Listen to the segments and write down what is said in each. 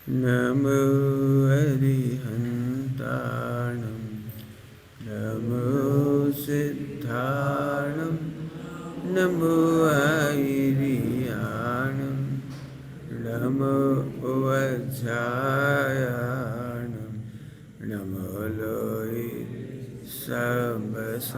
नमो अरिहन्ताणं नमो सिद्धाणं नमो ऐरियाणं नमो वज्रायाणं नमो लोये सबसाहूणम्।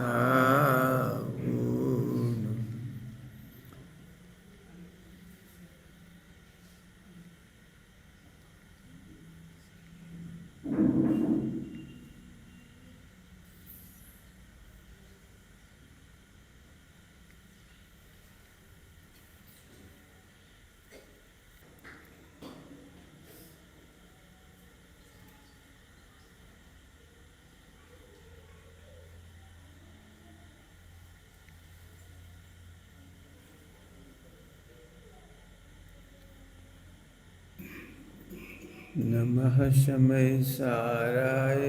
नमः शमय साराय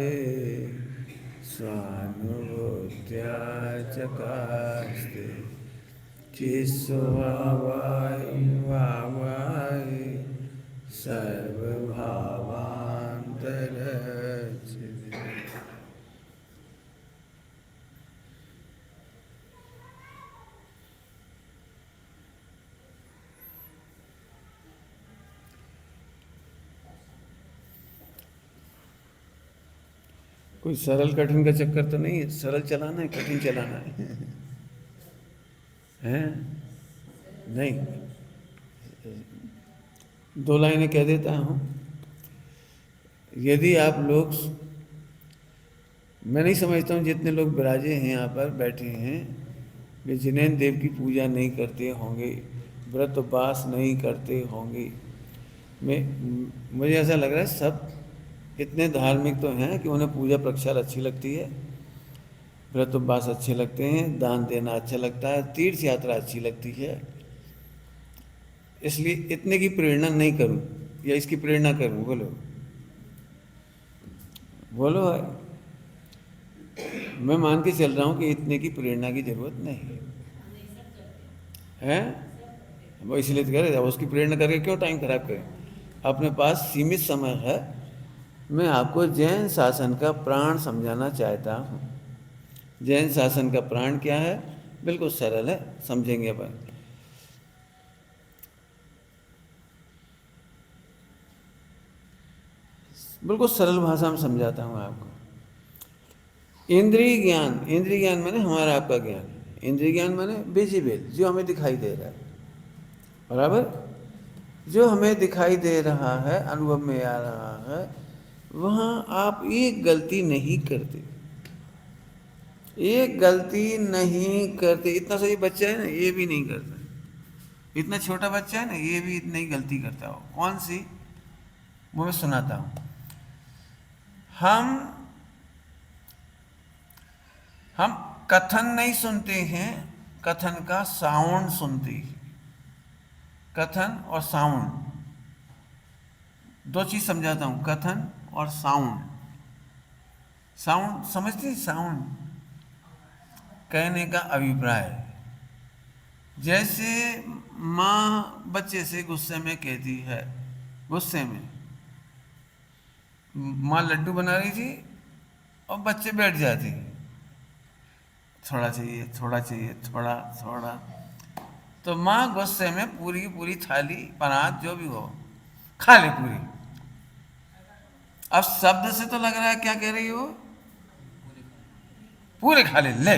स्वानुभूत्या चकास्ते चिस्वावाय वावाय सर्वभावान्तरचिते। कोई सरल कठिन का चक्कर तो नहीं है, सरल चलाना है कठिन चलाना है हैं? नहीं, दो लाइनें कह देता हूँ। यदि आप लोग, मैं नहीं समझता हूँ जितने लोग विराजे हैं यहाँ पर बैठे हैं वे जिनेंद्र देव की पूजा नहीं करते होंगे, व्रत उपवास नहीं करते होंगे। मुझे ऐसा लग रहा है सब इतने धार्मिक तो हैं कि उन्हें पूजा प्रक्षाल अच्छी लगती है, व्रत उपवास अच्छे लगते हैं, दान देना अच्छा लगता है, तीर्थ यात्रा अच्छी लगती है। इसलिए इतने की प्रेरणा नहीं करूं या इसकी प्रेरणा करूं? बोलो बोलो भाई। मैं मान के चल रहा हूं कि इतने की प्रेरणा की जरूरत नहीं है। वो इसलिए तो कह रहे, उसकी प्रेरणा करके क्यों टाइम खराब करें? अपने पास सीमित समय है। मैं आपको जैन शासन का प्राण समझाना चाहता हूँ। जैन शासन का प्राण क्या है? बिल्कुल सरल है, समझेंगे अपन। बिल्कुल सरल भाषा में समझाता हूँ आपको। इंद्रिय ज्ञान, इंद्रिय ज्ञान माने हमारा आपका ज्ञान, इंद्रिय ज्ञान माने विजिबल, जो हमें दिखाई दे रहा है, बराबर? जो हमें दिखाई दे रहा है, अनुभव में आ रहा है, वहाँ आप एक गलती नहीं करते, एक गलती नहीं करते। इतना सही बच्चा है ना, ये भी नहीं करता। इतना छोटा बच्चा है ना, ये भी इतनी गलती करता हो। कौन सी? वो मैं सुनाता हूँ। हम हम कथन नहीं सुनते हैं, कथन का साउंड सुनते हैं। कथन और साउंड, दो चीज समझाता हूं, कथन और साउंड। साउंड समझते हैं? साउंड कहने का अभिप्राय। जैसे माँ बच्चे से गुस्से में कहती है, गुस्से में माँ लड्डू बना रही थी और बच्चे बैठ जाते, थोड़ा चाहिए थोड़ा चाहिए थोड़ा थोड़ा, तो माँ गुस्से में पूरी की पूरी थाली परात जो भी हो खा ले पूरी। अब शब्द से तो लग रहा है क्या कह रही हो? पूरे खा ले ले।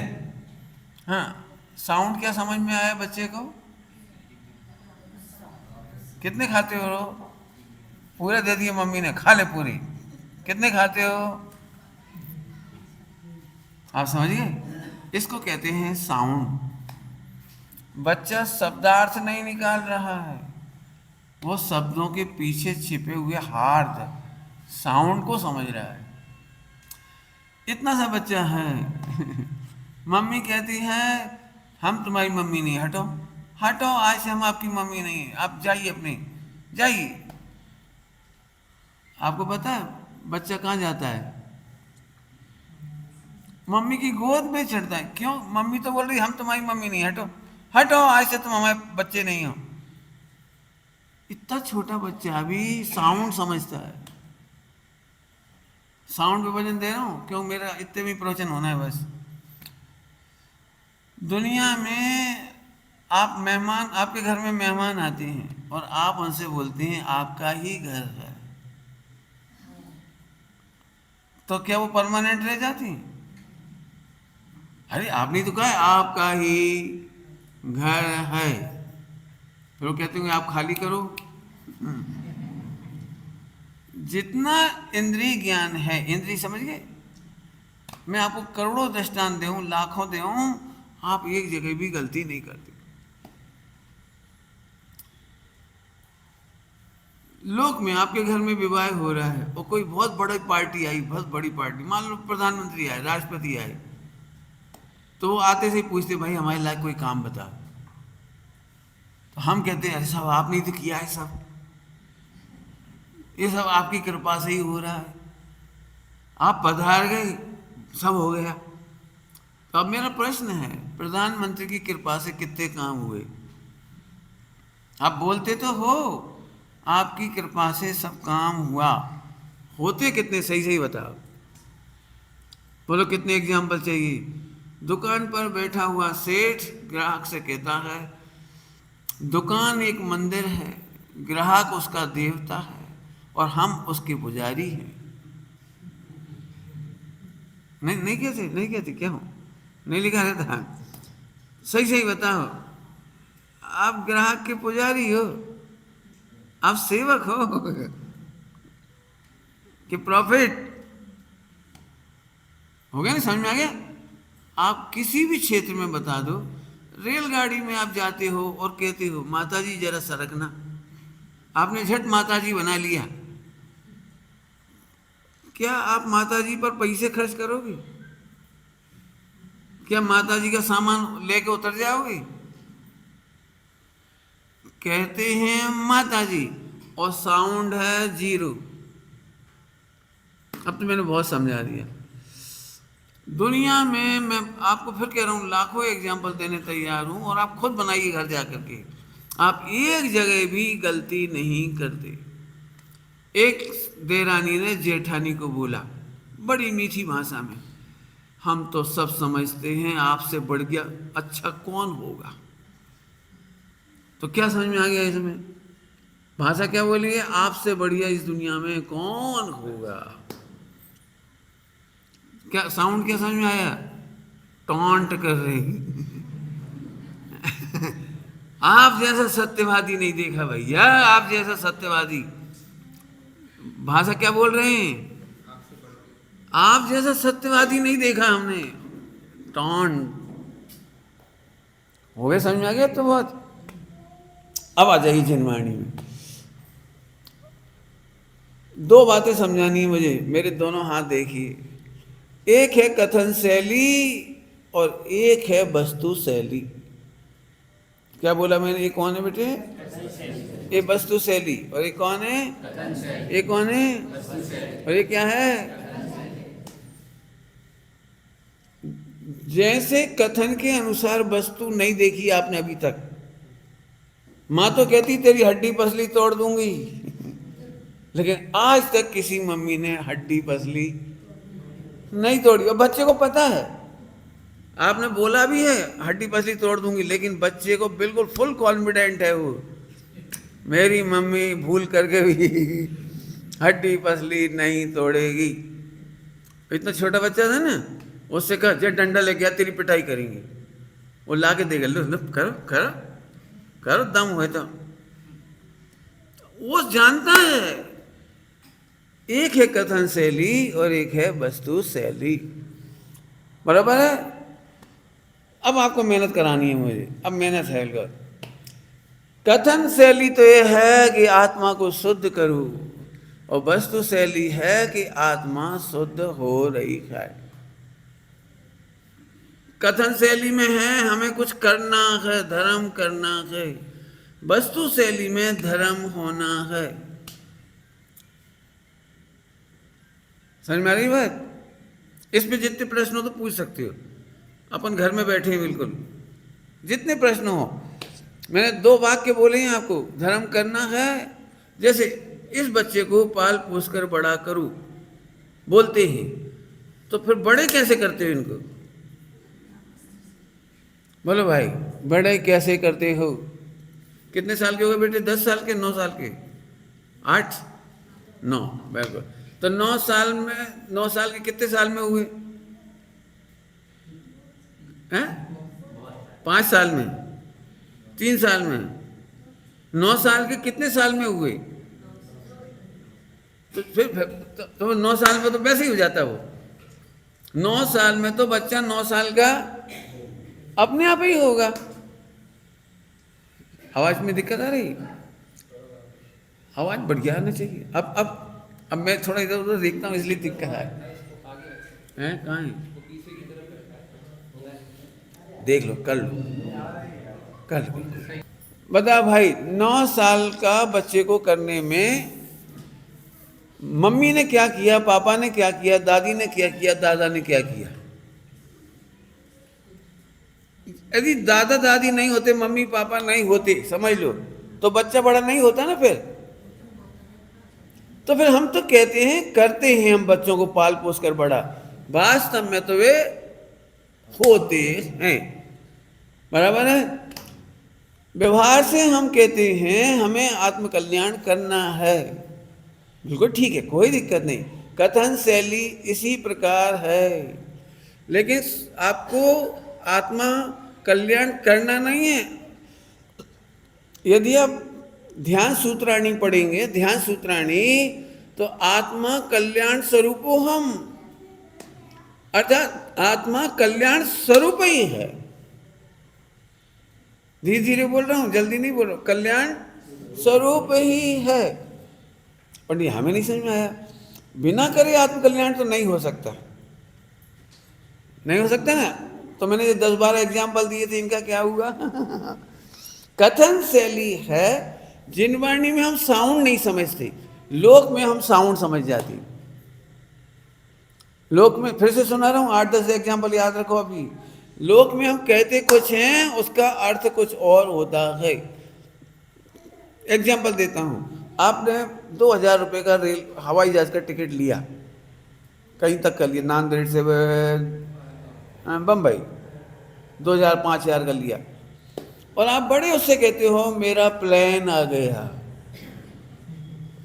हाँ, साउंड क्या समझ में आया बच्चे को? कितने खाते हो? पूरे दे दिए मम्मी ने, खा ले पूरी। कितने खाते हो? आप समझिए, इसको कहते हैं साउंड। बच्चा शब्दार्थ नहीं निकाल रहा है, वो शब्दों के पीछे छिपे हुए हार्द साउंड को समझ रहा है। इतना सा बच्चा है मम्मी कहती है हम तुम्हारी मम्मी नहीं, हटो हटो, आज से हम आपकी मम्मी नहीं है, आप जाइए अपने, जाइए। आपको पता है बच्चा कहाँ जाता है? मम्मी की गोद में चढ़ता है। क्यों? मम्मी तो बोल रही हम तुम्हारी मम्मी नहीं, हटो हटो, आज से तुम हमारे बच्चे नहीं हो। इतना छोटा बच्चा अभी साउंड समझता है। साउंड पे वजन दे रहा हूँ क्यों, मेरा इतने में प्रवचन होना है बस। दुनिया में आप मेहमान, आपके घर में मेहमान आते हैं और आप उनसे बोलते हैं आपका ही घर है, तो क्या वो परमानेंट रह जाती हैं? अरे आपने तो कहा है आपका ही घर है, फिर वो कहते हैं आप खाली करो। जितना इंद्रिय ज्ञान है, इंद्रिय समझ गए, मैं आपको करोड़ों दृष्टांत दूं, लाखों दूं, आप एक जगह भी गलती नहीं करते। लोक में आपके घर में विवाह हो रहा है और कोई बहुत बड़ी पार्टी आई, बहुत बड़ी पार्टी, मान लो प्रधानमंत्री आए, राष्ट्रपति आए, तो वो आते से ही पूछते भाई हमारे लायक कोई काम बता। तो हम कहते हैं अरे साहब आपने ही तो किया है, सब ये सब आपकी कृपा से ही हो रहा है, आप पधार गए सब हो गया। तो अब मेरा प्रश्न है, प्रधानमंत्री की कृपा से कितने काम हुए? आप बोलते तो हो आपकी कृपा से सब काम हुआ, होते कितने? सही सही बताओ, बोलो कितने एग्जाम्पल चाहिए? दुकान पर बैठा हुआ सेठ ग्राहक से कहता है दुकान एक मंदिर है, ग्राहक उसका देवता है और हम उसके पुजारी हैं। नहीं नहीं कहते, नहीं कहते, क्या हो नहीं लिखा रहता? सही सही बताओ, आप ग्राहक के पुजारी हो, आप सेवक हो कि प्रॉफिट? हो गया ना, समझ में आ गया? आप किसी भी क्षेत्र में बता दो, रेलगाड़ी में आप जाते हो और कहते हो माता जी जरा सरकना, आपने झट माता जी बना लिया, क्या आप माता जी पर पैसे खर्च करोगे? क्या माता जी का सामान लेके उतर जाओगे? कहते हैं माता जी और साउंड है जीरो। अब तो मैंने बहुत समझा दिया। दुनिया में मैं आपको फिर कह रहा हूँ, लाखों एग्जाम्पल देने तैयार हूँ और आप खुद बनाइए घर जा करके, आप एक जगह भी गलती नहीं करते। एक देरानी ने जेठानी को बोला बड़ी मीठी भाषा में, हम तो सब समझते हैं आपसे बढ़ गया अच्छा कौन होगा। तो क्या समझ में आ गया इसमें? भाषा क्या बोली है? आपसे बढ़िया इस दुनिया में कौन होगा। क्या साउंड क्या समझ में आया? टॉन्ट कर रही आप जैसा सत्यवादी नहीं देखा भैया, आप जैसा सत्यवादी। भाषा क्या बोल रहे हैं? आप जैसा सत्यवादी नहीं देखा हमने। टॉन्ट हो गया, समझ में आ गया? तो बहुत। अब आ जाइए जनवाणी में, दो बातें समझानी है मुझे, मेरे दोनों हाथ देखिए। एक है कथन शैली और एक है वस्तु शैली। क्या बोला मैंने? ये कौन है बेटे? ये वस्तु शैली। और ये कौन है? ये कौन है? और ये क्या है? जैसे कथन के अनुसार वस्तु नहीं देखी आपने अभी तक, माँ तो कहती तेरी हड्डी पसली तोड़ दूंगी लेकिन आज तक किसी मम्मी ने हड्डी पसली नहीं तोड़ी। और बच्चे को पता है, आपने बोला भी है हड्डी पसली तोड़ दूंगी, लेकिन बच्चे को बिल्कुल फुल कॉन्फिडेंट है वो, मेरी मम्मी भूल करके भी हड्डी पसली नहीं तोड़ेगी। इतना छोटा बच्चा था ना, उससे कहा जब डंडा ले गया तेरी पिटाई करेंगे, वो ला के देगा, लो करो करो करो दम हुए तो। वो जानता है एक है कथन शैली और एक है वस्तु शैली, बराबर है? अब आपको मेहनत करानी है मुझे, अब मेहनत है। कथन शैली तो ये है कि आत्मा को शुद्ध करूं और वस्तु शैली है कि आत्मा शुद्ध हो रही है। कथन शैली में है हमें कुछ करना है, धर्म करना है, वस्तु शैली में धर्म होना है। समझ में आ रही बात? इसमें जितने प्रश्न हो तो पूछ सकते हो, अपन घर में बैठे हैं बिल्कुल, जितने प्रश्न हो। मैंने दो वाक्य बोले हैं आपको, धर्म करना है, जैसे इस बच्चे को पाल पोस कर बड़ा करूं, बोलते हैं, तो फिर बड़े कैसे करते हो इनको? बोलो भाई, बड़े कैसे करते हो? कितने साल के हो गए बेटे? 10 साल के, 9 साल के, 8, 9, बिल्कुल। तो 9 साल में, 9 साल के कितने साल में हुए हैं? 5 साल में, 3 साल में, 9 साल के कितने साल में हुए? तो फिर तो 9 साल में तो वैसे ही हो जाता वो। 9 साल में तो बच्चा 9 साल का अपने आप ही होगा। आवाज में दिक्कत आ रही? आवाज बढ़िया आना चाहिए। अब मैं थोड़ा इधर उधर देखता हूँ इसलिए दिक्कत आ रही है। कहाँ है? देख लो, कर लो, कर लो। बता भाई, 9 साल का बच्चे को करने में मम्मी ने क्या किया, पापा ने क्या किया, दादी ने क्या किया, दादा ने क्या किया? यदि दादा दादी नहीं होते, मम्मी पापा नहीं होते, समझ लो, तो बच्चा बड़ा नहीं होता ना फिर। तो फिर हम तो कहते हैं, करते हैं हम बच्चों को पाल पोस कर बड़ा, वास्तव में तो वे होते हैं। बराबर है? व्यवहार से हम कहते हैं हमें आत्मकल्याण करना है, बिल्कुल ठीक है, कोई दिक्कत नहीं। कथन शैली इसी प्रकार है, लेकिन आपको आत्मा कल्याण करना नहीं है। यदि आप ध्यान सूत्राणी पढ़ेंगे, ध्यान सूत्राणी, तो आत्मा कल्याण स्वरूपो हम, अर्थात आत्मा कल्याण स्वरूप ही है। धीरे धीरे बोल रहा हूं, जल्दी नहीं बोल रहा हूं। कल्याण स्वरूप ही है। पर ये हमें नहीं समझ में आया। बिना करे आत्मकल्याण तो नहीं हो सकता, नहीं हो सकता ना। तो मैंने ये 10-12 एग्जाम्पल दिए थे, इनका क्या हुआ? कथन शैली है, जिन वाणी में हम साउंड नहीं समझते, लोक में हम साउंड समझ जाते। लोक में, फिर से सुना रहा हूं, 8-10 एग्जाम्पल याद रखो अभी। लोक में हम कहते कुछ हैं, उसका अर्थ कुछ और होता है। एग्जाम्पल देता हूं, आपने 2000 रुपये का रेल हवाई जहाज का टिकट लिया, कहीं तक का लिया, नांदेड़ से बम्बई, 2000-5000 का लिया, और आप बड़े उससे कहते हो मेरा प्लेन आ गया।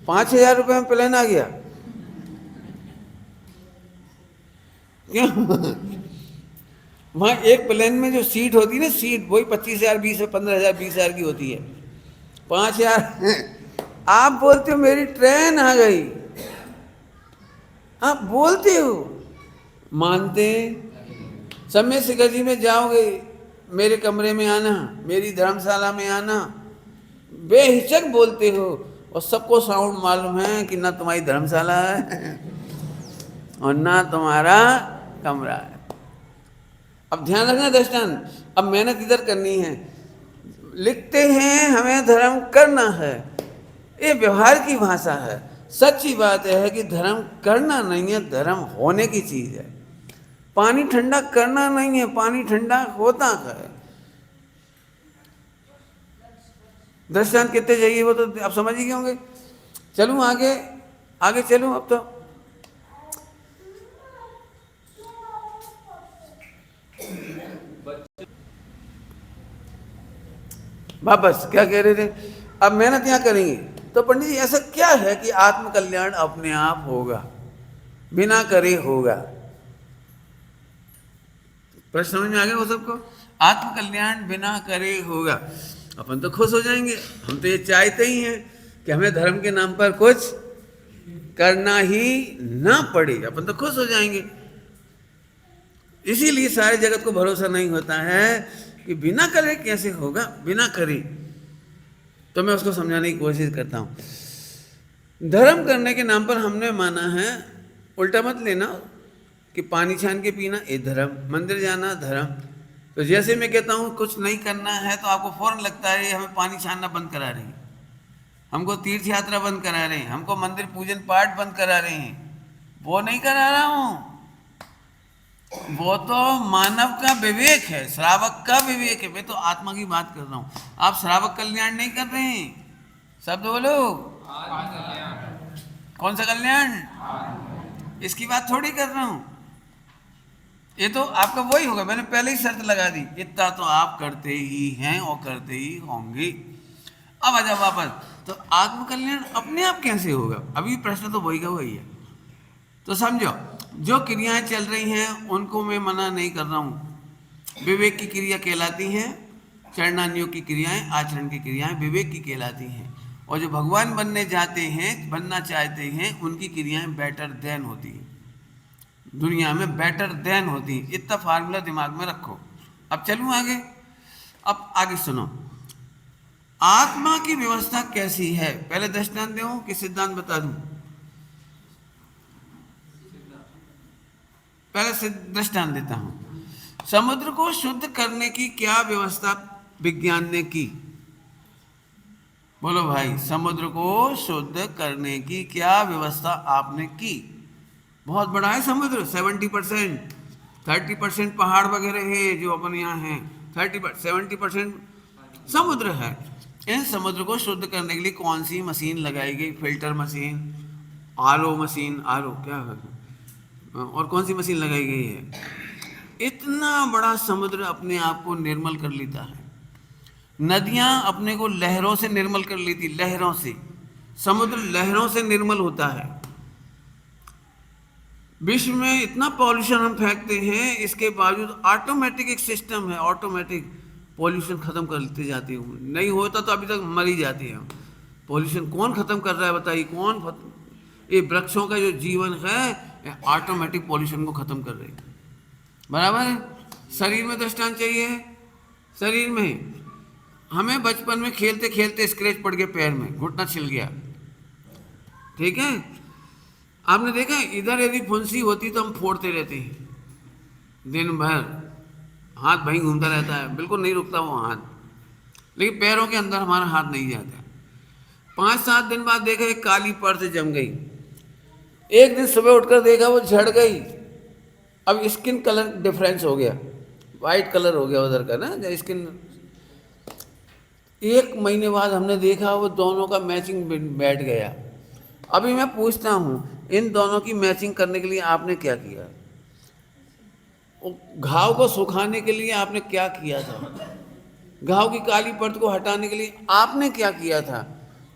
5000 रुपये में प्लेन आ गया क्यों? वहां एक प्लेन में जो सीट होती है ना, सीट वही 25,000, 20,000, 15,000, 20,000 की होती है। 5,000 आप बोलते हो मेरी ट्रेन आ गई, आप बोलते हो, मानते? समय से गजी में जाओगे, मेरे कमरे में आना, मेरी धर्मशाला में आना, बेहिचक बोलते हो, और सबको साउंड मालूम है कि ना तुम्हारी धर्मशाला है और ना तुम्हारा कमरा है। अब ध्यान रखना दृष्टांत, अब मेहनत इधर करनी है। लिखते हैं हमें धर्म करना है, ये व्यवहार की भाषा है। सच्ची बात है कि धर्म करना नहीं है, धर्म होने की चीज है। पानी ठंडा करना नहीं है, पानी ठंडा होता है। दृष्टांत कितने चाहिए वो तो आप समझ ही होंगे। चलूं आगे, आगे चलूं अब तो। वापस क्या कह रहे थे? अब मेहनत यहां करेंगे तो पंडित जी ऐसा क्या है कि आत्मकल्याण अपने आप होगा, बिना करे होगा? प्रश्न समझ में आ गया वो सबको? आत्मकल्याण बिना करे होगा, अपन तो खुश हो जाएंगे। हम तो ये चाहते ही हैं कि हमें धर्म के नाम पर कुछ करना ही ना पड़े, अपन तो खुश हो जाएंगे। इसीलिए सारे जगत को भरोसा नहीं होता है कि बिना करे कैसे होगा, बिना करे। तो मैं उसको समझाने की कोशिश करता हूं। धर्म करने के नाम पर हमने माना है, उल्टा मत लेना कि पानी छान के पीना ये धर्म, मंदिर जाना धर्म। तो जैसे मैं कहता हूं कुछ नहीं करना है तो आपको फौरन लगता है हमें पानी छानना बंद करा रहे हैं, हमको तीर्थ यात्रा बंद करा रहे हैं, हमको मंदिर पूजन पाठ बंद करा रहे हैं। वो नहीं करा रहा हूं, वो तो मानव का विवेक है, श्रावक का विवेक है। मैं तो आत्मा की बात कर रहा हूं। आप श्रावक कल्याण नहीं कर रहे हैं। शब्द बोलो। कौन सा कल्याण? इसकी बात थोड़ी कर रहा हूं। ये तो आपका वही होगा, मैंने पहले ही शर्त लगा दी, इतना तो आप करते ही हैं और करते ही होंगे। अब आ जाओ वापस। तो आत्मकल्याण अपने आप कैसे होगा? अभी प्रश्न तो वही का वही है। तो समझो, जो क्रियाएं चल रही हैं उनको मैं मना नहीं कर रहा हूं। विवेक की क्रिया कहलाती हैं, चरणान्यों की क्रियाएं, आचरण की क्रियाएं विवेक की कहलाती हैं। और जो भगवान बनने जाते हैं, बनना चाहते हैं, उनकी क्रियाएं बेटर देन होती हैं। दुनिया में बेटर देन होती है। इतना फार्मूला दिमाग में रखो। अब चलूं आगे। अब आगे सुनो, आत्मा की व्यवस्था कैसी है? पहले दृष्टांत दूं कि सिद्धांत बता दूं? पहले दृष्टांत देता हूं। समुद्र को शुद्ध करने की क्या व्यवस्था विज्ञान ने की? बोलो भाई, समुद्र को शुद्ध करने की क्या व्यवस्था आपने की? बहुत बड़ा है समुद्र, 70%, 30% पहाड़ वगैरह है जो अपन यहाँ हैं, 70% समुद्र है। इन समुद्र को शुद्ध करने के लिए कौन सी मशीन लगाई गई? Filter machine, RO machine, RO क्या है, और कौन सी मशीन लगाई गई है? इतना बड़ा समुद्र अपने आप को निर्मल कर लेता है। नदियां अपने को लहरों से निर्मल कर लेती, लहरों से। समुद्र लहरों से निर्मल होता है। विश्व में इतना पॉल्यूशन हम फेंकते हैं, इसके बावजूद ऑटोमेटिक एक सिस्टम है, ऑटोमेटिक पॉल्यूशन खत्म करते जाती हूँ। नहीं होता तो अभी तक मर ही जाती है। पॉल्यूशन कौन खत्म कर रहा है बताइए? कौन? ये वृक्षों का जो जीवन है ऑटोमेटिक पॉल्यूशन को खत्म कर रही है। बराबर है। शरीर में दृष्टांत चाहिए। शरीर में हमें बचपन में खेलते खेलते स्क्रैच पड़ गया पैर में, घुटना छिल गया, ठीक है? आपने देखा इधर यदि फुंसी होती तो हम फोड़ते रहते हैं दिन भर, हाथ वहीं घूमता रहता है, बिल्कुल नहीं रुकता वो हाथ। लेकिन पैरों के अंदर हमारा हाथ नहीं जाता। 5-7 दिन बाद देखा एक काली परत जम गई। एक दिन सुबह उठकर देखा वो झड़ गई। अब स्किन कलर डिफरेंस हो गया, वाइट कलर हो गया उधर का ना स्किन। 1 महीने बाद हमने देखा वो दोनों का मैचिंग बैठ गया। अभी मैं पूछता हूँ, इन दोनों की मैचिंग करने के लिए आपने क्या किया? घाव को सुखाने के लिए आपने क्या किया था? घाव की काली परत को हटाने के लिए आपने क्या किया था?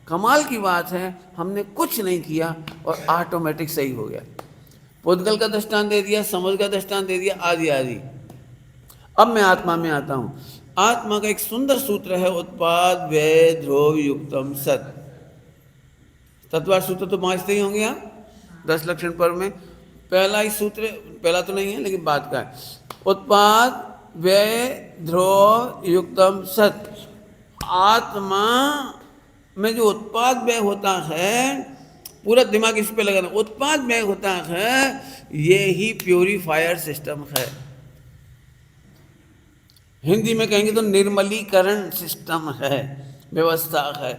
कमाल की बात है, हमने कुछ नहीं किया और ऑटोमेटिक सही हो गया। पुद्गल का दृष्टांत दे दिया, समुद्र का दृष्टांत दे दिया, आदि आदि। अब मैं आत्मा में आता हूं। आत्मा का एक सुंदर सूत्र है, उत्पाद व्यय ध्रुव युक्तम सत। तत्वार सूत्र तो पहुंचते ही होंगे आप 10 लक्षण पर्व में। पहला ही सूत्र, पहला तो नहीं है लेकिन बात का है, उत्पाद व्यय ध्रुव युक्तम सत। आत्मा में जो उत्पाद व्यय होता है, पूरा दिमाग इस पे लगाना, उत्पाद व्यय होता है, ये ही प्योरीफायर सिस्टम है। हिंदी में कहेंगे तो निर्मलीकरण सिस्टम है, व्यवस्था है।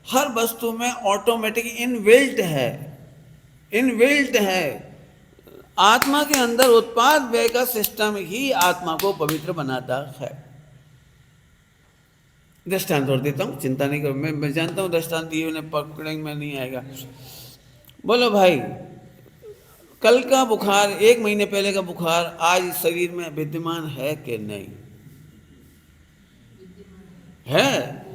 हर वस्तु में ऑटोमेटिक इनबिल्ट है, इनबिल्ट है। आत्मा के अंदर उत्पाद व्यय का सिस्टम ही आत्मा को पवित्र बनाता है। दृष्टांत और देता हूँ, चिंता नहीं करो, मैं जानता हूँ दृष्टांत दिए उन्हें पकड़ेंगे में नहीं आएगा। बोलो भाई, कल का बुखार, 1 महीने पहले का बुखार आज शरीर में विद्यमान है कि नहीं? है।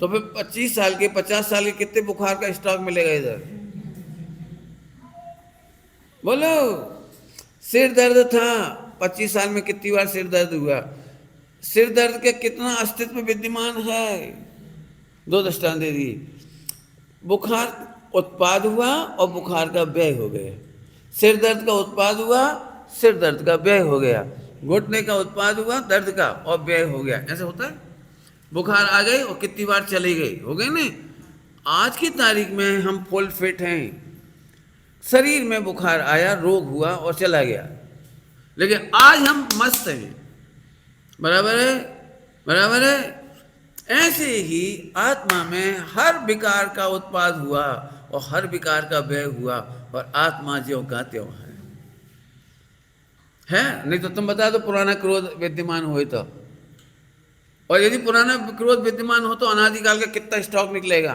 तो फिर 25 साल के 50 साल के कितने बुखार का स्टॉक मिलेगा इधर? बोलो। सिर दर्द था, 25 साल में कितनी बार सिर दर्द हुआ? सिर दर्द का कितना अस्तित्व विद्यमान है? 2 दृष्टांत दे दिए। बुखार उत्पाद हुआ और बुखार का व्यय हो गया। सिर दर्द का उत्पाद हुआ, सिर दर्द का व्यय हो गया। घुटने का उत्पाद हुआ, दर्द का, और व्यय हो गया। ऐसे होता है। बुखार आ गई और कितनी बार चली गई, हो गई नहीं? आज की तारीख में हम फुल फिट हैं। शरीर में बुखार आया, रोग हुआ और चला गया, लेकिन आज हम मस्त हैं। बराबर है, बराबर है। ऐसे ही आत्मा में हर विकार का उत्पाद हुआ और हर विकार का व्यय हुआ, और आत्मा ज्यों का त्यों है। है नहीं तो तुम बता दो पुराना क्रोध विद्यमान हो तो, और यदि पुराना क्रोध विद्यमान हो तो अनादिकाल का कितना स्टॉक निकलेगा?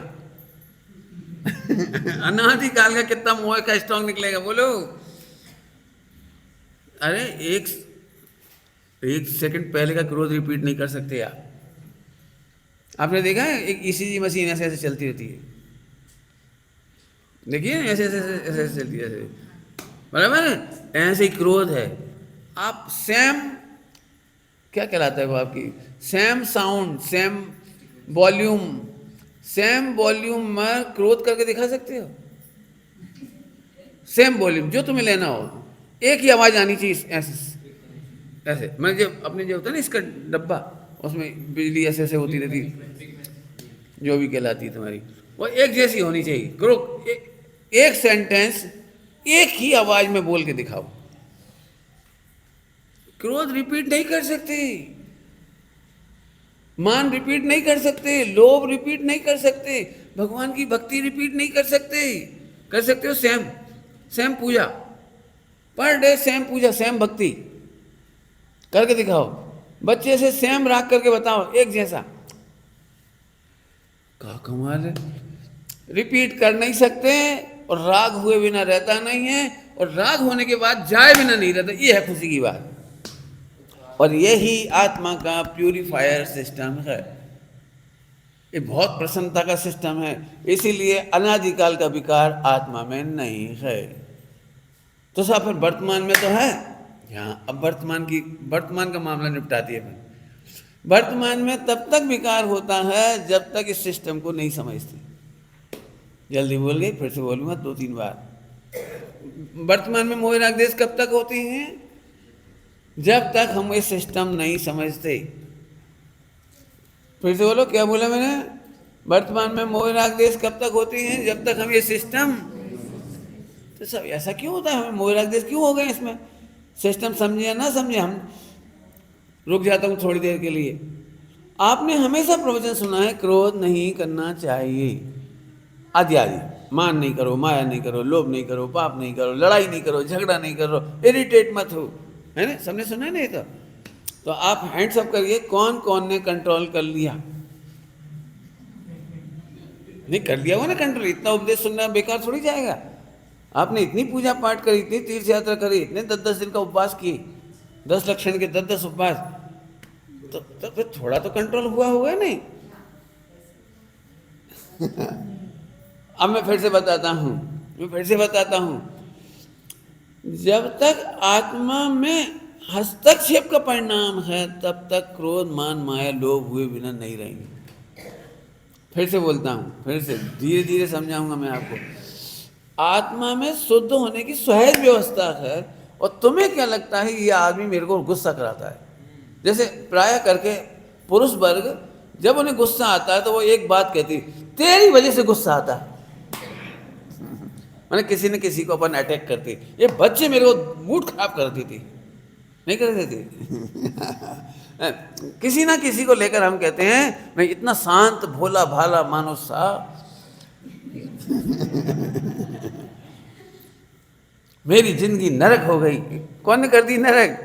अनादिकाल का कितना मोह का स्टॉक निकलेगा बोलो? अरे एक एक सेकंड पहले का क्रोध रिपीट नहीं कर सकते आप। आपने देखा है एक ईसीजी मशीन ऐसे ऐसे चलती रहती है, देखिए ऐसे ऐसे ऐसे ऐसे चलती है ऐसे, बराबर है? ऐसे ही क्रोध है। आप सेम क्या कहलाता है वो आपकी, सेम साउंड, सेम वॉल्यूम में क्रोध करके दिखा सकते हो? सेम वॉल्यूम जो तुम्हें लेना हो, एक ही आवाज आनी चाहिए ऐसे ऐसे। मैं जब अपने जो होता है ना इसका डब्बा, उसमें बिजली ऐसे ऐसे होती रहती, जो भी कहलाती है तुम्हारी, वो एक जैसी होनी चाहिए। एक सेंटेंस एक ही आवाज में बोल के दिखाओ। क्रोध रिपीट नहीं कर सकते, मान रिपीट नहीं कर सकते, लोभ रिपीट नहीं कर सकते, भगवान की भक्ति रिपीट नहीं कर सकते। कर सकते हो सेम पूजा, पर डे सेम पूजा सेम भक्ति करके दिखाओ। बच्चे से सेम राग करके बताओ एक जैसा, क्या कमाल है। रिपीट कर नहीं सकते, और राग हुए बिना रहता नहीं है, और राग होने के बाद जाए बिना नहीं रहता। ये है खुशी की बात, और यही आत्मा का प्यूरिफायर सिस्टम है। ये बहुत प्रसन्नता का सिस्टम है, इसीलिए अनादिकाल का विकार आत्मा में नहीं है। तो सब फिर वर्तमान में तो है यहाँ। अब वर्तमान का मामला निपटाती है। वर्तमान में तब तक विकार होता है जब तक इस सिस्टम को नहीं समझते। जल्दी बोल गई, फिर से बोलूँगा 2-3 बार। वर्तमान में मोह राग द्वेष कब तक होती हैं? जब तक हम ये सिस्टम नहीं समझते। फिर से बोलो, क्या बोला मैंने? वर्तमान में मोह राग द्वेष कब तक होती हैं? जब तक हम ये सिस्टम। तो सब ऐसा क्यों होता है? हमें मोह राग द्वेष क्यों हो गए इसमें? सिस्टम समझे या ना समझे, हम रुक जाता हूँ थोड़ी देर के लिए। आपने हमेशा प्रवचन सुना है क्रोध नहीं करना चाहिए, आदि, मान नहीं करो, माया नहीं करो, लोभ नहीं करो, पाप नहीं करो, लड़ाई नहीं करो, झगड़ा नहीं करो, इरिटेट मत हो, है ना? सबने सुना है नहीं? तो आप हैंड्स अप करिए, कौन कौन ने कंट्रोल कर लिया? नहीं कर लिया वो ना कंट्रोल। इतना उपदेश सुनना बेकार थोड़ी जाएगा। आपने इतनी पूजा पाठ करी, इतनी तीर्थ यात्रा करी, इतने 10-10 दिन का उपवास किए, 10 लक्षण के 10-10 उपवास, तो फिर थोड़ा तो कंट्रोल हुआ होगा नहीं? अब मैं फिर से बताता हूँ, जब तक आत्मा में हस्तक्षेप का परिणाम है तब तक क्रोध, मान, माया, लोभ हुए बिना नहीं रहेंगे। फिर से बोलता हूँ, फिर से धीरे धीरे समझाऊंगा मैं आपको। आत्मा में शुद्ध होने की सहज व्यवस्था है, और तुम्हें क्या लगता है ये आदमी मेरे को गुस्सा कराता है? जैसे प्राय करके पुरुष वर्ग जब उन्हें गुस्सा आता है तो वो एक बात कहती, तेरी वजह से गुस्सा आता है। मैंने किसी न किसी को अपन अटैक करते, ये बच्चे मेरे को मूड खराब कर देती, नहीं कर देती। किसी ना किसी को लेकर हम कहते हैं मैं इतना शांत भोला भाला मानो सा। मेरी जिंदगी नरक हो गई। कौन ने कर दी नरक?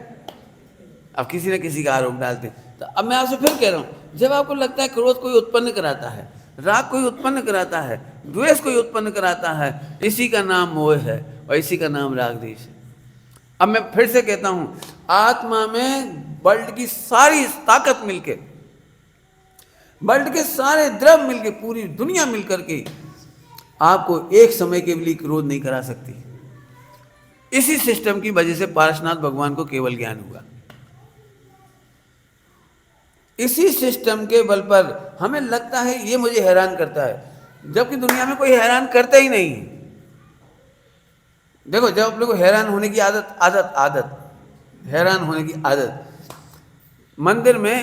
अब किसी न किसी का आरोप डालते। तो अब मैं आपसे फिर कह रहा हूं, जब आपको लगता है क्रोध कोई उत्पन्न कराता है, राग कोई उत्पन्न कराता है, द्वेष कोई उत्पन्न कराता है, इसी का नाम मोह है और इसी का नाम राग द्वेष है। अब मैं फिर से कहता हूं, आत्मा में वर्ल्ड की सारी ताकत मिलके, वर्ल्ड के सारे द्रव्य मिलके, पूरी दुनिया मिलकर के आपको एक समय के लिए क्रोध नहीं करा सकती। इसी सिस्टम की वजह से पारसनाथ भगवान को केवल ज्ञान हुआ। इसी सिस्टम के बल पर हमें लगता है ये मुझे हैरान करता है, जबकि दुनिया में कोई हैरान करता ही नहीं। देखो, जब आप लोग को हैरान होने की आदत हैरान होने की आदत। मंदिर में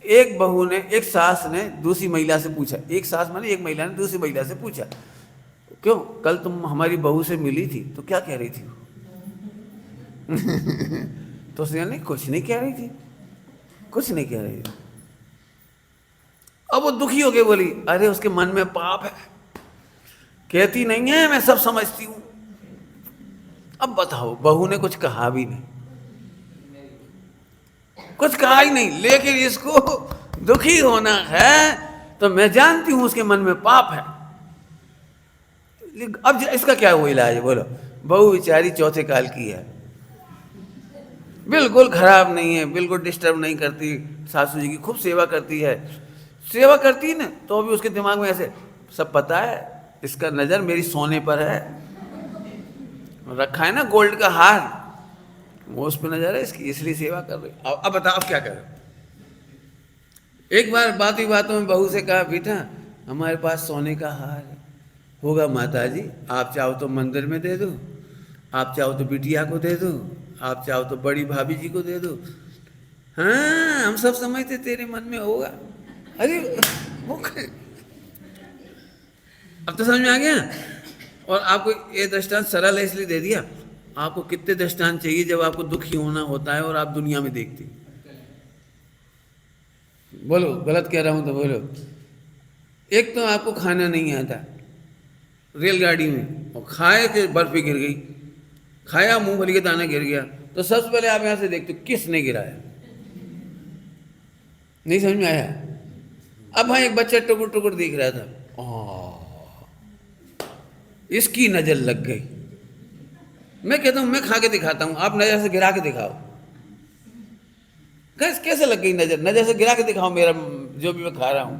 एक बहू ने, एक सास ने दूसरी महिला से पूछा, एक सास माने एक महिला ने दूसरी महिला से पूछा, क्यों कल तुम हमारी बहू से मिली थी तो क्या कह रही थी? तो उसने नहीं, कुछ नहीं कह रही थी, कुछ नहीं कह रही थी। अब वो दुखी हो गई, बोली अरे उसके मन में पाप है, कहती नहीं है, मैं सब समझती हूं। अब बताओ, बहू ने कुछ कहा भी नहीं, कुछ कहा ही नहीं, लेकिन इसको दुखी होना है तो मैं जानती हूं उसके मन में पाप है। अब इसका क्या वो इलाज है बोलो? बहू बेचारी चौथे काल की है, बिल्कुल खराब नहीं है, बिल्कुल डिस्टर्ब नहीं करती, सासू जी की खूब सेवा करती है, सेवा करती है ना, तो भी उसके दिमाग में ऐसे सब पता है, इसका नज़र मेरी सोने पर है, रखा है ना गोल्ड का हार, वो उस पर नजर है इसकी, इसलिए सेवा कर रही। अब बताओ अब क्या करो? एक बार बातों में बहू से कहा, बेटा हमारे पास सोने का हार है। होगा माता जी, आप चाहो तो मंदिर में दे दो, आप चाहो तो बिटिया को दे दो, आप चाहो तो बड़ी भाभी जी को दे दो। हाँ हम सब समझते तेरे मन में होगा। अरे वो अब तो समझ में आ गया। और आपको ये दृष्टांत सरल है इसलिए दे दिया। आपको कितने दृष्टांत चाहिए जब आपको दुखी होना होता है और आप दुनिया में देखती? बोलो गलत कह रहा हूं तो बोलो। एक तो आपको खाना नहीं आता रेलगाड़ी में, और खाए कि बर्फी गिर गई, खाया मूंगफली के दाना गिर गया, तो सबसे पहले आप यहां से देखते हो किसने गिराया। नहीं समझ में आया? अब हाँ एक बच्चा टुकुर टुकुर दिख रहा था, इसकी नजर लग गई। मैं कहता हूं मैं खा के दिखाता हूं, आप नजर से गिरा के दिखाओ। कैसे लग गई नजर? नजर से गिरा के दिखाओ मेरा जो भी मैं खा रहा हूं।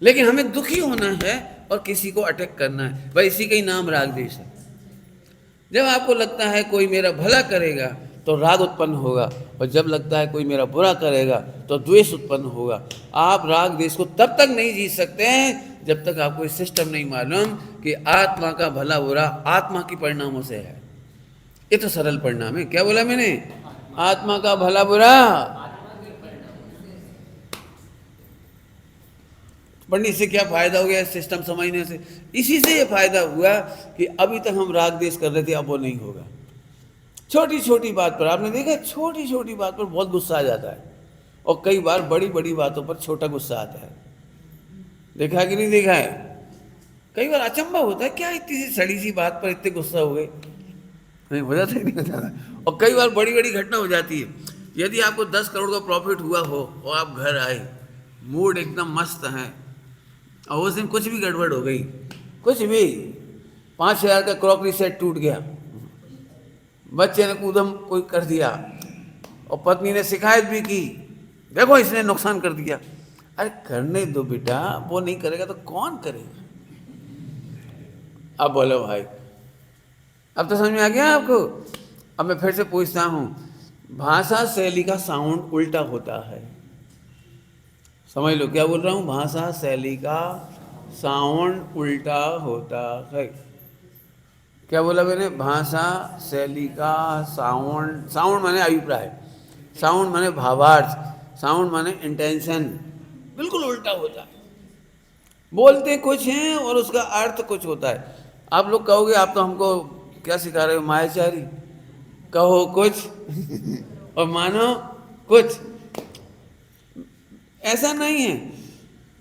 लेकिन हमें दुखी होना है और किसी को अटैक करना है, भाई इसी का ही नाम राग द्वेष है। जब आपको लगता है कोई मेरा भला करेगा तो राग उत्पन्न होगा, और जब लगता है कोई मेरा बुरा करेगा तो द्वेष उत्पन्न होगा। आप राग द्वेष को तब तक नहीं जीत सकते हैं जब तक आपको ये सिस्टम नहीं मालूम कि आत्मा का भला बुरा आत्मा की परिणामों से है। ये तो सरल परिणाम है। क्या बोला मैंने? आत्मा का भला बुरा। पंडित से क्या फायदा हो गया इस सिस्टम समझने से? इसी से ये फायदा हुआ कि अभी तक हम राग द्वेष कर रहे थे, अब वो नहीं होगा। छोटी छोटी बात पर आपने देखा, छोटी छोटी बात पर बहुत गुस्सा आ जाता है, और कई बार बड़ी बड़ी बातों पर छोटा गुस्सा आता है। देखा कि नहीं देखा है? कई बार अचंभा होता है, क्या इतनी सी सड़ी सी बात पर इतने गुस्सा हो गए? नहीं हो जाता है, नहीं होता। और कई बार बड़ी बड़ी घटना हो जाती है। यदि आपको 10 करोड़ का प्रॉफिट हुआ हो और आप घर आए, मूड एकदम मस्त है, और उस दिन कुछ भी गड़बड़ हो गई, कुछ भी 5,000 का क्रॉकरी सेट टूट गया, बच्चे ने कूदम कोई कर दिया, और पत्नी ने शिकायत भी की, देखो इसने नुकसान कर दिया। अरे करने दो बेटा, वो नहीं करेगा तो कौन करेगा? अब बोलो भाई, अब तो समझ में आ गया आपको? अब मैं फिर से पूछता हूं, भाषा शैली का साउंड उल्टा होता है। समझ लो क्या बोल रहा हूं? भाषा शैली का साउंड उल्टा होता है। क्या बोला मैंने? भाषा शैली का साउंड, साउंड माने अभिप्राय, साउंड माने भावार्थ, साउंड माने इंटेंशन, बिल्कुल उल्टा होता है। बोलते कुछ हैं और उसका अर्थ कुछ होता है। आप लोग कहोगे आप तो हमको क्या सिखा रहे हो मायाचारी, कहो कुछ और मानो कुछ। ऐसा नहीं है।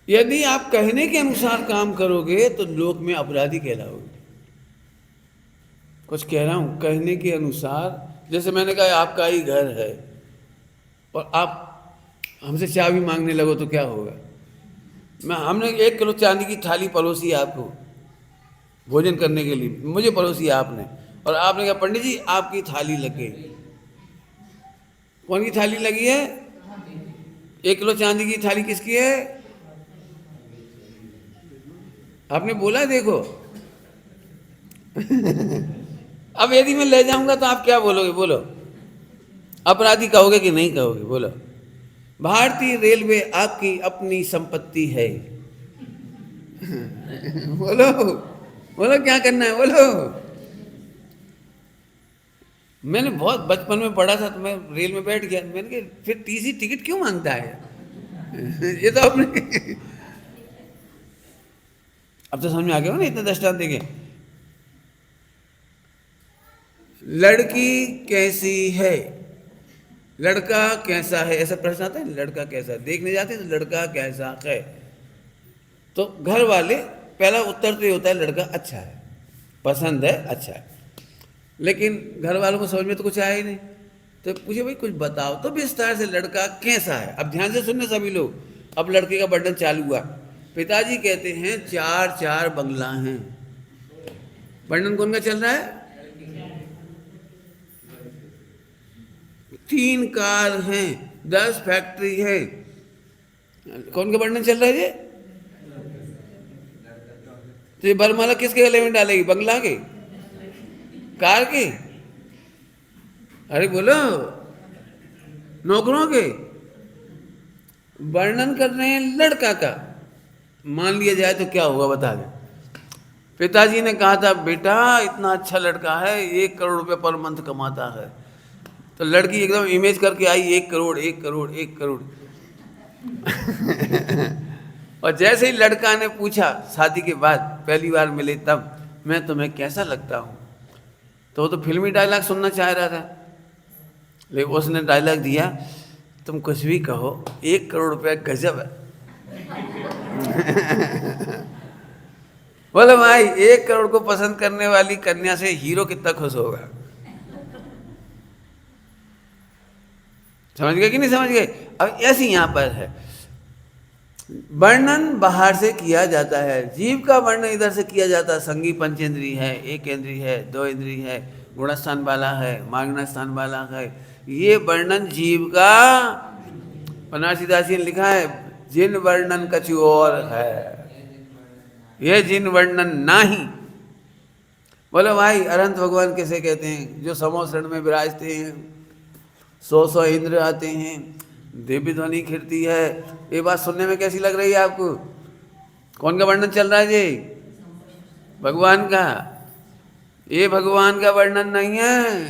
यदि आप कहने के अनुसार काम करोगे तो लोक में अपराधी कहलाओगे। कुछ कह रहा हूं, कहने के अनुसार। जैसे मैंने कहा आपका ही घर है और आप हमसे चाबी मांगने लगो तो क्या होगा? हमने 1 किलो चांदी की थाली परोसी आपको भोजन करने के लिए, मुझे परोसी आपने, और आपने कहा पंडित जी आपकी थाली लग गई। कौन की थाली लगी है? 1 किलो चांदी की थाली किसकी है? आपने बोला देखो। अब यदि मैं ले जाऊंगा तो आप क्या बोलोगे? बोलो, अपराधी कहोगे कि नहीं कहोगे? बोलो। भारतीय रेलवे आपकी अपनी संपत्ति है। बोलो बोलो, क्या करना है? बोलो। मैंने बहुत बचपन में पढ़ा था तो मैं रेल में बैठ गया, मैंने कहा फिर टीसी टिकट क्यों मांगता है? ये तो अपने अब तो समझ में आ गया हो ना, इतने दृष्टांत देखे। लड़की कैसी है, लड़का कैसा है, ऐसा प्रश्न आता है। लड़का कैसा, देखने जाते हैं तो लड़का कैसा है, तो घर वाले पहला उत्तर तो ये होता है लड़का अच्छा है, पसंद है, अच्छा है। लेकिन घर वालों को समझ में तो कुछ आया ही नहीं, तो पूछे भाई कुछ बताओ तो विस्तार से, लड़का कैसा है। अब ध्यान से सुनने सभी लोग, अब लड़के का वर्णन चालू हुआ। पिताजी कहते हैं 4 बंगला हैं। वर्णन कौन का चल रहा है? 3 कार हैं, 10 फैक्ट्री है। कौन का वर्णन चल रहा है ये? तो ये बरमाला किसके गले में डालेगी? बंगला के, कार के? अरे बोलो, नौकरों के? वर्णन कर रहे हैं लड़का का। मान लिया जाए तो क्या होगा बता दे। पिताजी ने कहा था बेटा इतना अच्छा लड़का है, 1 करोड़ रुपए पर मंथ कमाता है। तो लड़की एकदम इमेज करके आई, 1 करोड़ 1 करोड़ 1 करोड़। और जैसे ही लड़का ने पूछा शादी के बाद, पहली बार मिले तब, मैं तुम्हें कैसा लगता हूँ, तो वो तो फिल्मी डायलॉग सुनना चाह रहा था, लेकिन उसने डायलॉग दिया, तुम कुछ भी कहो 1 करोड़ रुपया गजब है। बोले भाई 1 करोड़ को पसंद करने वाली कन्या से हीरो कितना खुश होगा। समझ गए कि नहीं समझ गए? अब ऐसी यहां पर है, वर्णन बाहर से किया जाता है, जीव का वर्णन इधर से किया जाता है। संगी पंचेंद्री है, 1 इंद्री है, 2 इंद्री है, गुणस्थान वाला है, माग्न स्थान वाला है। ये वर्णन जीव का, बनारसीदास जी ने लिखा है, जिन वर्णन कछु और है, ये जिन वर्णन नाही। बोलो भाई अनंत भगवान कैसे कहते हैं? जो समो शरण में विराजते हैं, 100 इंद्र आते हैं, दिव्य ध्वनि खिड़ती है। ये बात सुनने में कैसी लग रही है आपको? कौन का वर्णन चल रहा है जी? भगवान का। ये भगवान का वर्णन नहीं है।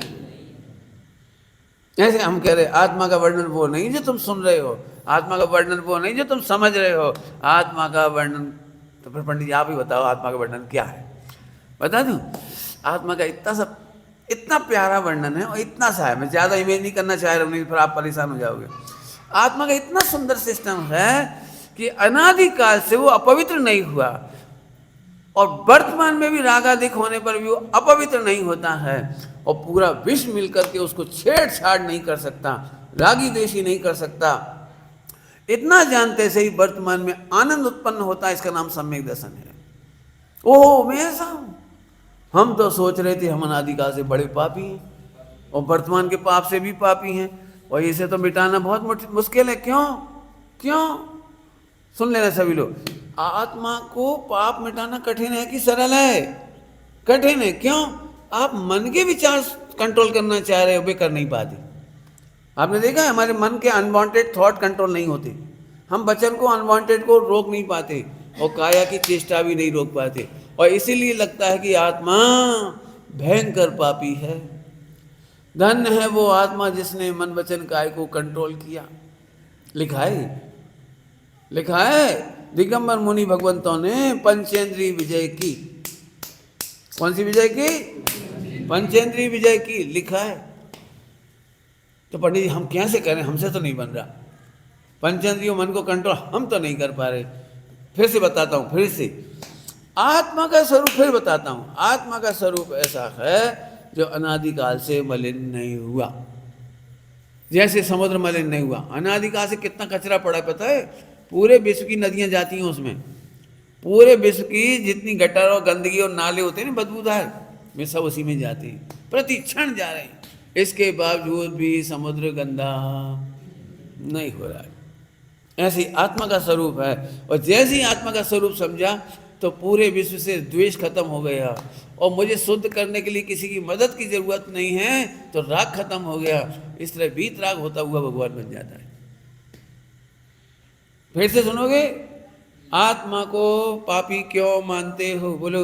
ऐसे हम कह रहे आत्मा का वर्णन वो नहीं जो तुम सुन रहे हो, आत्मा का वर्णन वो नहीं जो तुम समझ रहे हो। आत्मा का वर्णन तो फिर पंडित जी आप ही बताओ, आत्मा का वर्णन क्या है? बता दूं? आत्मा का इतना प्यारा वर्णन है और इतना सा है, मैं ज़्यादा इमेज नहीं करना चाह रहा हूँ, नहीं फिर आप परेशान हो जाओगे। आत्मा का इतना सुंदर सिस्टम है कि अनादिकाल से वो अपवित्र नहीं हुआ, और वर्तमान में भी रागाधिक होने पर भी वो अपवित्र नहीं होता है, और पूरा विश्व मिलकर के उसको छेड़छाड़ नहीं कर सकता, रागी द्वेषी नहीं कर सकता। इतना जानते से ही वर्तमान में आनंद उत्पन्न होता है। इसका नाम सम्यक दर्शन है। ओहो मैं ऐसा हूँ, हम तो सोच रहे थे हम अनादिकाल से बड़े पापी हैं, और वर्तमान के पाप से भी पापी हैं, और इसे तो मिटाना बहुत मुश्किल है। क्यों? सुन लेना सभी लोग, आत्मा को पाप मिटाना कठिन है कि सरल है? कठिन है। क्यों? आप मन के विचार कंट्रोल करना चाह रहे हो, वे कर नहीं पाते। आपने देखा है हमारे मन के अनवांटेड थॉट कंट्रोल नहीं होते, हम वचन को अनवांटेड को रोक नहीं पाते, और काया की चेष्टा भी नहीं रोक पाते, और इसीलिए लगता है कि आत्मा भयंकर पापी है। धन्य है वो आत्मा जिसने मन वचन काय को कंट्रोल किया। लिखा है दिगंबर मुनि भगवंतों ने पंचेंद्रीय विजय की। कौन सी विजय की? पंचेंद्रीय विजय की लिखा है। तो पंडित जी हम कैसे करें, हमसे तो नहीं बन रहा, पंचेंद्रियों मन को कंट्रोल हम तो नहीं कर पा रहे। फिर से बताता हूँ, फिर से आत्मा का स्वरूप फिर बताता हूँ। आत्मा का स्वरूप ऐसा है जो अनादिकाल से मलिन नहीं हुआ, जैसे समुद्र मलिन नहीं हुआ। अनादिकाल से कितना कचरा पड़ा पता है? पूरे विश्व की नदियां जाती हैं उसमें, पूरे विश्व की जितनी गटर और गंदगी और नाले होते हैं ना बदबूदार, वे सब उसी में जाते हैं, प्रति क्षण जा रहे हैं। इसके बावजूद भी समुद्र गंदा नहीं हो रहा है। ऐसी आत्मा का स्वरूप है, और जैसे ही आत्मा का स्वरूप समझा तो पूरे विश्व से द्वेष खत्म हो गया, और मुझे शुद्ध करने के लिए किसी की मदद की जरूरत नहीं है, तो राग खत्म हो गया। इस तरह वीतराग होता हुआ भगवान बन जाता है। फिर से सुनोगे, आत्मा को पापी क्यों मानते हो? बोलो,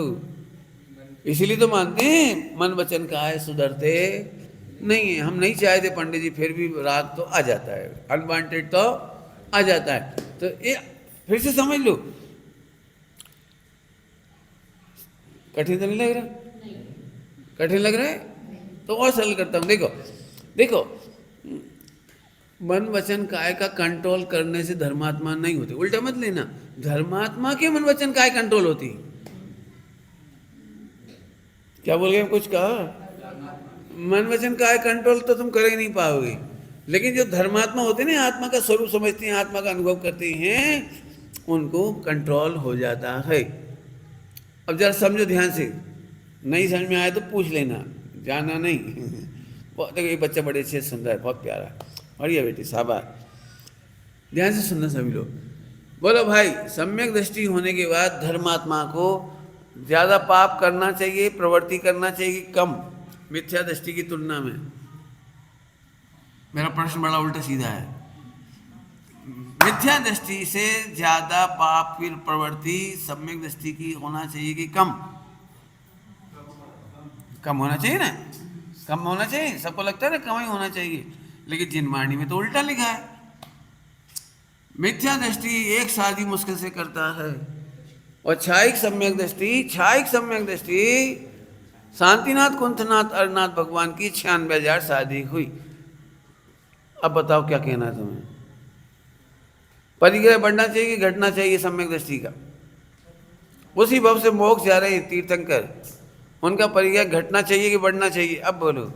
इसीलिए तो मानते हैं मन वचन काय सुधरते नहीं है। हम नहीं चाहते पंडित जी, फिर भी राग तो आ जाता है, अनवांटेड तो आ जाता है। तो ये फिर से समझ लो, कठिन तो नहीं लग रहा? कठिन लग रहा है तो और सरल करता हूँ। देखो मन वचन काय का कंट्रोल करने से धर्मात्मा नहीं होते। उल्टा मत लेना, धर्मात्मा के मन वचन काय कंट्रोल होती। क्या बोल गए? कुछ कहा? मन वचन काया कंट्रोल तो तुम कर ही नहीं पाओगे। लेकिन जो धर्मात्मा होते हैं ना, आत्मा का स्वरूप समझते हैं, आत्मा का अनुभव करते हैं, उनको कंट्रोल हो जाता है। अब जरा समझो ध्यान से, नहीं समझ में आए तो पूछ लेना, जाना नहीं। बहुत देखो ये बच्चा बड़े अच्छे से सुन रहा है, बहुत प्यारा, बढ़िया बेटी, शाबाश। ध्यान से सुनना सभी लोग। बोलो भाई, सम्यक दृष्टि होने के बाद धर्मात्मा को ज़्यादा पाप करना चाहिए, प्रवृत्ति करना चाहिए कि कम, मिथ्या दृष्टि की तुलना में? मेरा प्रश्न बड़ा उल्टा सीधा है। मिथ्या दृष्टि से ज़्यादा पाप की प्रवृत्ति सम्यक दृष्टि की होना चाहिए कि कम? कम होना चाहिए ना, कम होना चाहिए। सबको लगता है ना कम ही होना चाहिए, लेकिन जिनवाणी में तो उल्टा लिखा है। मिथ्या दृष्टि एक शादी मुश्किल से करता है, और छायिक सम्यक दृष्टि शांतिनाथ कुंथनाथ अरनाथ भगवान की 96,000 शादी हुई। अब बताओ क्या कहना है तुम्हें? परिग्रह बढ़ना चाहिए कि घटना चाहिए सम्यक दृष्टि का? उसी भव से मोक्ष जा रहे हैं तीर्थंकर, उनका परिग्रह घटना चाहिए कि बढ़ना चाहिए? अब बोलो।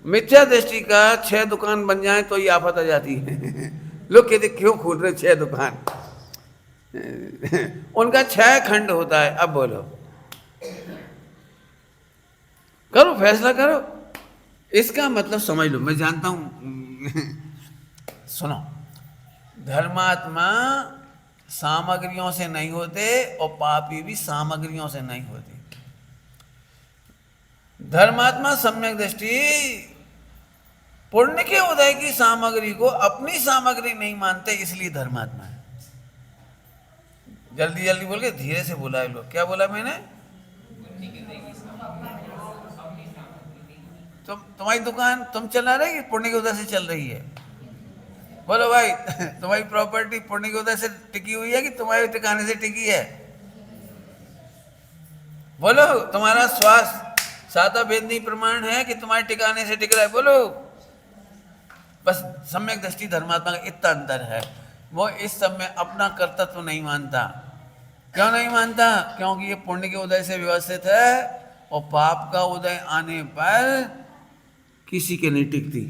मिथ्या दृष्टि का 6 दुकान बन जाए तो ये आफत आ जाती है। लोग कहते क्यों खोल रहे 6 दुकान? उनका 6 खंड होता है। अब बोलो, करो फैसला करो। इसका मतलब समझ लो, मैं जानता हूं। सुनो, धर्मात्मा सामग्रियों से नहीं होते और पापी भी सामग्रियों से नहीं होते। धर्मात्मा सम्यक दृष्टि पुण्य के उदय की सामग्री को अपनी सामग्री नहीं मानते, इसलिए धर्मात्मा है। जल्दी जल्दी बोल के धीरे से बोला है लोग। क्या बोला मैंने? तुम्हारी दुकान तुम चला रहे कि पुण्य के उदय से चल रही है? बोलो भाई, तुम्हारी प्रॉपर्टी पुण्य के उदय से टिकी हुई है कि तुम्हारे टिकाने से टिकी है? बोलो, तुम्हारा स्वास्थ्य सातवा वेदनी प्रमाण है कि तुम्हारे टिकाने से टिक रहा है? बोलो। बस सम्यक दृष्टि धर्मात्मा का इतना अंतर है, वो इस सब में अपना कर्तव्य नहीं मानता। क्यों नहीं मानता? क्योंकि ये पुण्य के उदय से व्यवस्थित है, और पाप का उदय आने पर किसी के नहीं टिकती।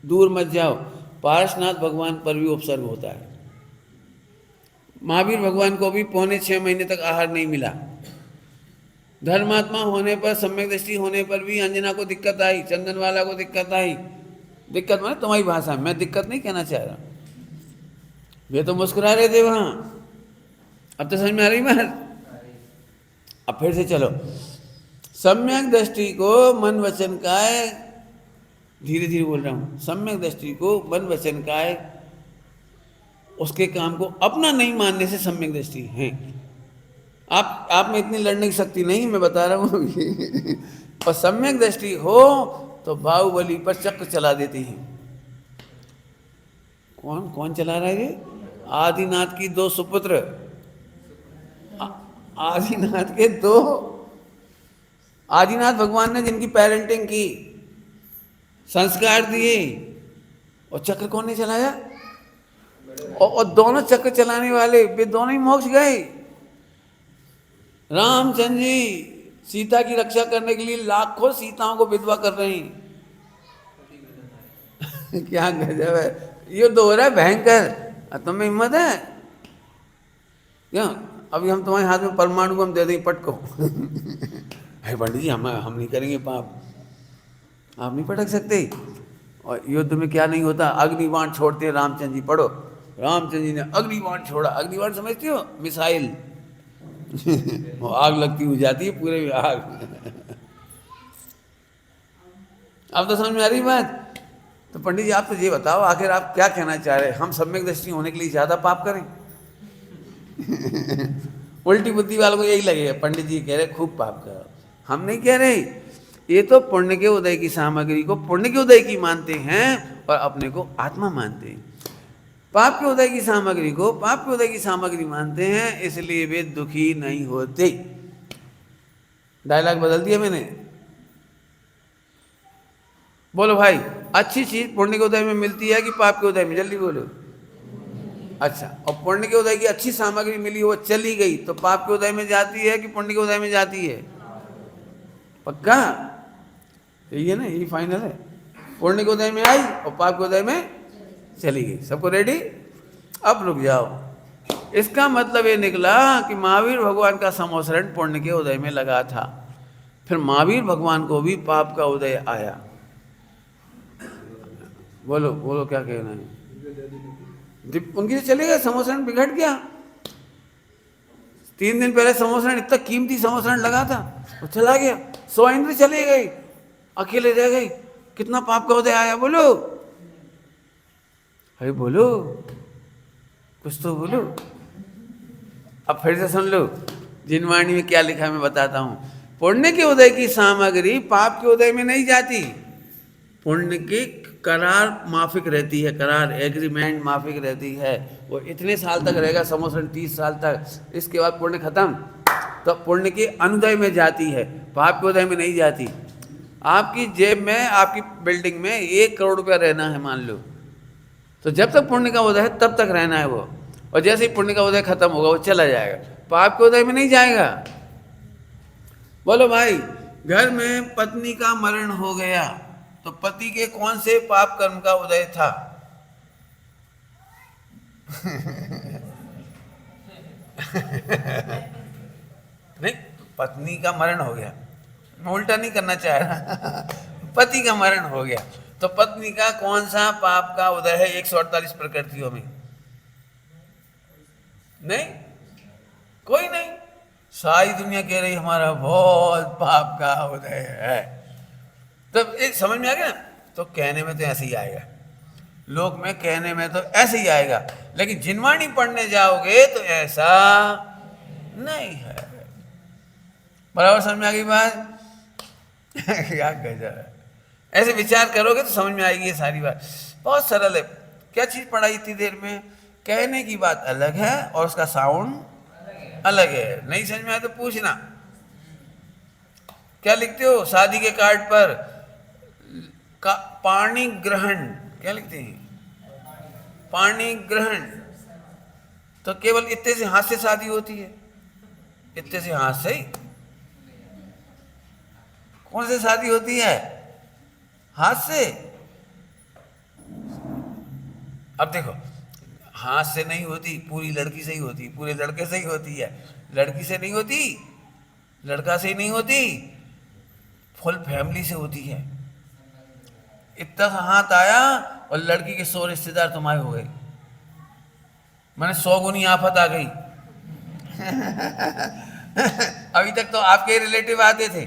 दूर मत जाओ, पार्श्वनाथ भगवान पर भी उपसर्ग होता है। महावीर भगवान को भी 6.25 महीने तक आहार नहीं मिला। धर्मात्मा होने पर, सम्यक दृष्टि होने पर भी अंजना को दिक्कत आई, चंदनवाला को दिक्कत आई। दिक्कत माने तुम्हारी भाषा में, मैं दिक्कत नहीं कहना चाह रहा। वे तो मुस्कुरा रहे थे वहां। अब तो समझ में आ रही बात? अब फिर से चलो। सम्यक दृष्टि को मन वचन काय, धीरे धीरे बोल रहा हूं, सम्यक दृष्टि को मन वचन काय उसके काम को अपना नहीं मानने से सम्यक दृष्टि है। आप में इतनी लड़ने की शक्ति नहीं, मैं बता रहा हूं। और सम्यक दृष्टि हो तो बाहुबली पर चक्र चला देती है। कौन कौन चला रहा है ये? आदिनाथ की 2 सुपुत्र, आदिनाथ के 2, आदिनाथ भगवान ने जिनकी पेरेंटिंग की, संस्कार दिए, और चक्र कौन ने चलाया? और दोनों चक्र चलाने वाले वे दोनों ही मोक्ष गए। रामचंद्र जी सीता की रक्षा करने के लिए लाखों सीताओं को विधवा कर रहे हैं। क्या गजब है, ये दोहरा है भयंकर। तुम्हें हिम्मत है क्या? अभी हम तुम्हारे हाथ में परमाणु बम दे दें, पटको। है पंडित जी, हम नहीं करेंगे पाप। आप नहीं पटक सकते। और युद्ध में क्या नहीं होता, अग्निबाण छोड़ते हैं रामचंद्र जी। पढ़ो, रामचंद्र जी ने अग्निबाण छोड़ा। अग्निबाण समझते हो? मिसाइल। वो आग लगती हो जाती है पूरे में आग। अब तो समझ में आ रही बात? तो पंडित जी आप तो ये बताओ, आखिर आप क्या कहना चाह रहे हैं? हम सम्यक दृष्टि होने के लिए ज़्यादा पाप करें? उल्टी बुद्धि वालों को यही लगेगा, पंडित जी कह रहे खूब पाप करो। हम नहीं कह रहे, ये तो पुण्य के उदय की सामग्री को पुण्य के उदय की मानते हैं और अपने को आत्मा मानते हैं। पाप के उदय की सामग्री को पाप के उदय की सामग्री मानते हैं, इसलिए वे दुखी नहीं होते। डायलॉग बदल दिया मैंने। बोलो भाई, अच्छी चीज पुण्य के उदय में मिलती है कि पाप के उदय में? जल्दी बोलो। अच्छा, और पुण्य के उदय की अच्छी सामग्री मिली, वो चली गई तो पाप के उदय में जाती है कि पुण्य के उदय में जाती है? पक्का? यही है ना, यही फाइनल है। पुण्य के उदय में आई और पाप के उदय में चली गई। सबको रेडी? अब रुक जाओ। इसका मतलब ये निकला कि महावीर भगवान का समोसरण पुण्य के उदय में लगा था, फिर महावीर भगवान को भी पाप का उदय आया। बोलो बोलो क्या कहना है? उनकी से चले गए, समोसरण बिगड़ गया। 3 दिन पहले समोसरण, इतना कीमती समोसरण लगा था, वो चला गया। 100 इंद्र चले गए, अकेले रह गए। कितना पाप का उदय आया? बोलो, अरे बोलो, कुछ तो बोलो। अब फिर से सुन लो, जिनवाणी में क्या लिखा है मैं बताता हूं। पुण्य के उदय की सामग्री पाप के उदय में नहीं जाती। पुण्य की करार माफिक रहती है, करार एग्रीमेंट माफिक रहती है। वो इतने साल तक रहेगा समोसरण, 30 साल तक। इसके बाद पुण्य खत्म, तो पुण्य के अनुदय में जाती है, पाप के उदय में नहीं जाती। आपकी जेब में, आपकी बिल्डिंग में 1 करोड़ रुपया रहना है मान लो, तो जब तक पुण्य का उदय है तब तक रहना है वो, और जैसे ही पुण्य का उदय खत्म होगा वो चला जाएगा, पाप के उदय में नहीं जाएगा। बोलो भाई, घर में पत्नी का मरण हो गया तो पति के कौन से पाप कर्म का उदय था? नहीं, पत्नी का मरण हो गया, मैं उल्टा नहीं करना चाह रहा। पति का मरण हो गया तो पत्नी का कौन सा पाप का उदय है 148 प्रकृतियों में? नहीं, कोई नहीं। सारी दुनिया कह रही हमारा बहुत पाप का उदय है। तो एक समझ में आ गया ना? तो कहने में तो ऐसे ही आएगा, लोक में कहने में तो ऐसे ही आएगा, लेकिन जिनवाणी पढ़ने जाओगे तो ऐसा नहीं है। बराबर समझ में आ गई बात? क्या गजब है। ऐसे विचार करोगे तो समझ में आएगी ये सारी बात। बहुत सरल है। क्या चीज पढ़ाई इतनी देर में? कहने की बात अलग है और उसका साउंड अलग है। नहीं समझ में आए तो पूछना। क्या लिखते हो शादी के कार्ड पर? पाणी ग्रहण, क्या लिखते हैं? पाणी ग्रहण। तो केवल इतने से हाथ से शादी होती है? इतने से हाथ से ही? कौन से शादी होती है? हाथ से। अब देखो, हाथ से नहीं होती, पूरी लड़की से ही होती, पूरे लड़के से ही होती है। लड़की से नहीं होती, लड़का से ही नहीं होती, फुल फैमिली से होती है। इतना सा हाथ आया और लड़की के 100 रिश्तेदार तुम्हारे हो गए, मैंने 100 गुनी आफत आ गई। अभी तक तो आपके रिलेटिव आते थे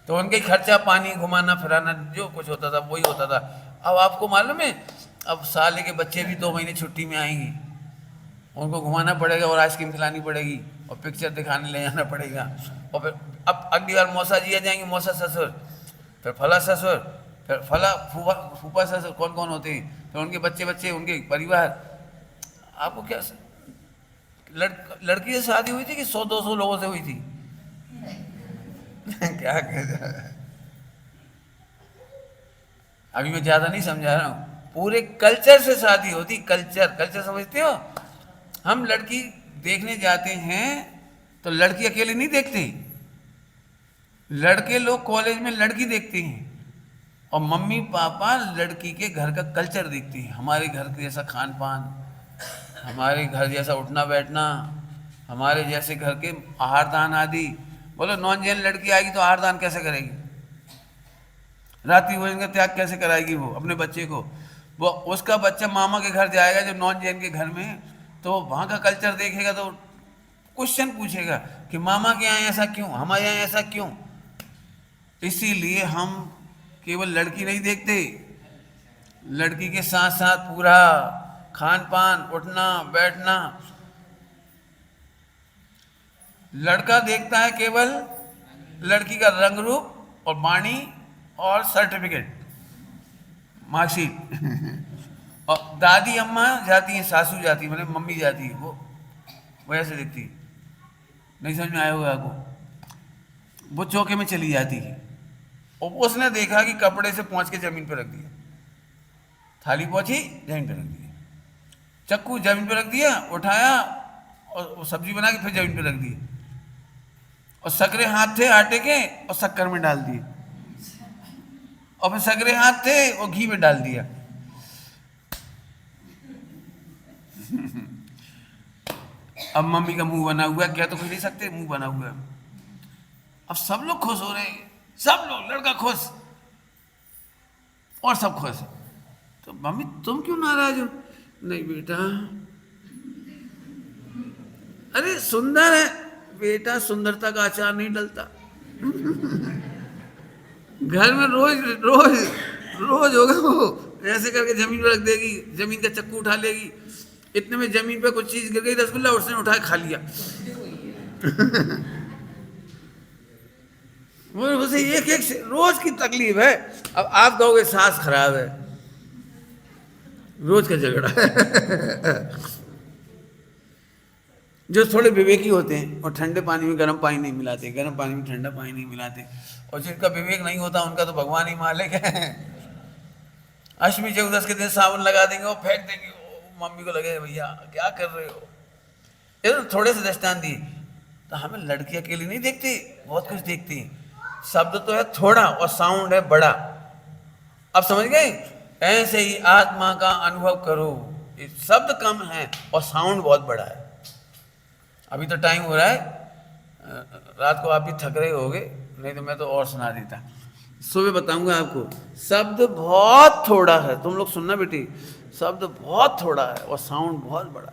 तो उनके खर्चा पानी, घुमाना फिराना, जो कुछ होता था वही होता था। अब आपको मालूम है, अब साले के बच्चे भी 2 महीने छुट्टी में आएंगी, उनको घुमाना पड़ेगा और आइसक्रीम खिलानी पड़ेगी और पिक्चर दिखाने ले जाना पड़ेगा। और फिर अब अगली बार मौसा जी आ जाएंगे, मौसा ससुर, फिर फला ससुर, फिर फला फूफा, फूफा ससुर, कौन कौन होते हैं, फिर उनके बच्चे बच्चे, उनके परिवार। आपको क्या लड़की से शादी हुई थी कि 100-200 लोगों से हुई थी? क्या कहता है? अभी मैं ज्यादा नहीं समझा रहा हूं, पूरे कल्चर से शादी होती। कल्चर, कल्चर समझते हो? हम लड़की देखने जाते हैं तो लड़की अकेले नहीं देखते, लड़के लोग कॉलेज में लड़की देखते हैं और मम्मी पापा लड़की के घर का कल्चर देखते हैं। हमारे घर के जैसा खान पान, हमारे घर जैसा उठना बैठना, हमारे जैसे घर के आहार दान आदि। बोलो नॉन जैन लड़की आएगी तो आहार दान कैसे करेगी? रात्रि भोजन का त्याग कैसे कराएगी वो अपने बच्चे को? वो उसका बच्चा मामा के घर जाएगा जो नॉन जैन के घर में, तो वहाँ का कल्चर देखेगा तो क्वेश्चन पूछेगा कि मामा के यहाँ ऐसा क्यों, हमारे यहाँ ऐसा क्यों? इसीलिए हम केवल लड़की नहीं देखते, लड़की के साथ साथ पूरा खान पान, उठना बैठना। लड़का देखता है केवल लड़की का रंग रूप और वाणी और सर्टिफिकेट, मार्कशीट। और दादी अम्मा जाती हैं, सासू जाती है, मतलब मम्मी जाती है, वो ऐसे देखती है। नहीं समझ में आया होगा आपको? वो चौके में चली जाती है और उसने देखा कि कपड़े से पहुंच के जमीन पर रख दिया, थाली पहुंची जमीन पर रख दिया, चक्कू जमीन पर रख दिया, उठाया और सब्जी बना के फिर जमीन पर रख दी, और सकरे हाथ थे आटे के और शक्कर में डाल दिए। और फिर सगरे हाथ थे और घी में डाल दिया। अब मम्मी का मुंह बना हुआ है, क्या तो कुछ नहीं सकते, मुंह बना हुआ है। अब सब लोग खुश हो रहे हैं, सब लोग, लड़का खुश और सब खुश। तो मम्मी तुम क्यों नाराज हो? नहीं बेटा, अरे सुंदर है बेटा, सुंदरता का अचार नहीं डलता। घर में रोज रोज रोज होगा वो ऐसे करके जमीन पर रख देगी, जमीन का चक्कू उठा लेगी, इतने में जमीन पे कुछ चीज गिर गई, रसगुल्ला उसने उठा खा लिया। वो उसे एक एक रोज की तकलीफ है। अब आप कहोगे सास खराब है, रोज का झगड़ा है। जो थोड़े विवेकी होते हैं और ठंडे पानी में गर्म पानी नहीं मिलाते, गर्म पानी में ठंडा पानी नहीं मिलाते, और जिनका विवेक नहीं होता उनका तो भगवान ही मालिक है। अष्टमी चौदस के दिन साबुन लगा देंगे और फेंक देंगे, मम्मी को लगे भैया क्या कर रहे हो। ये तो थोड़े से दृष्टांत दिए। तो हमें लड़की अकेली नहीं देखती, बहुत कुछ देखती है। शब्द तो है थोड़ा और साउंड है बड़ा। अब समझ गए? ऐसे ही आत्मा का अनुभव करो, शब्द कम है और साउंड बहुत बड़ा है। अभी तो टाइम हो रहा है, रात को आप भी थक रहे होगे, नहीं तो मैं तो और सुना देता। सुबह बताऊंगा आपको। शब्द बहुत थोड़ा है, तुम लोग सुनना बेटी, शब्द बहुत थोड़ा है और साउंड बहुत बड़ा।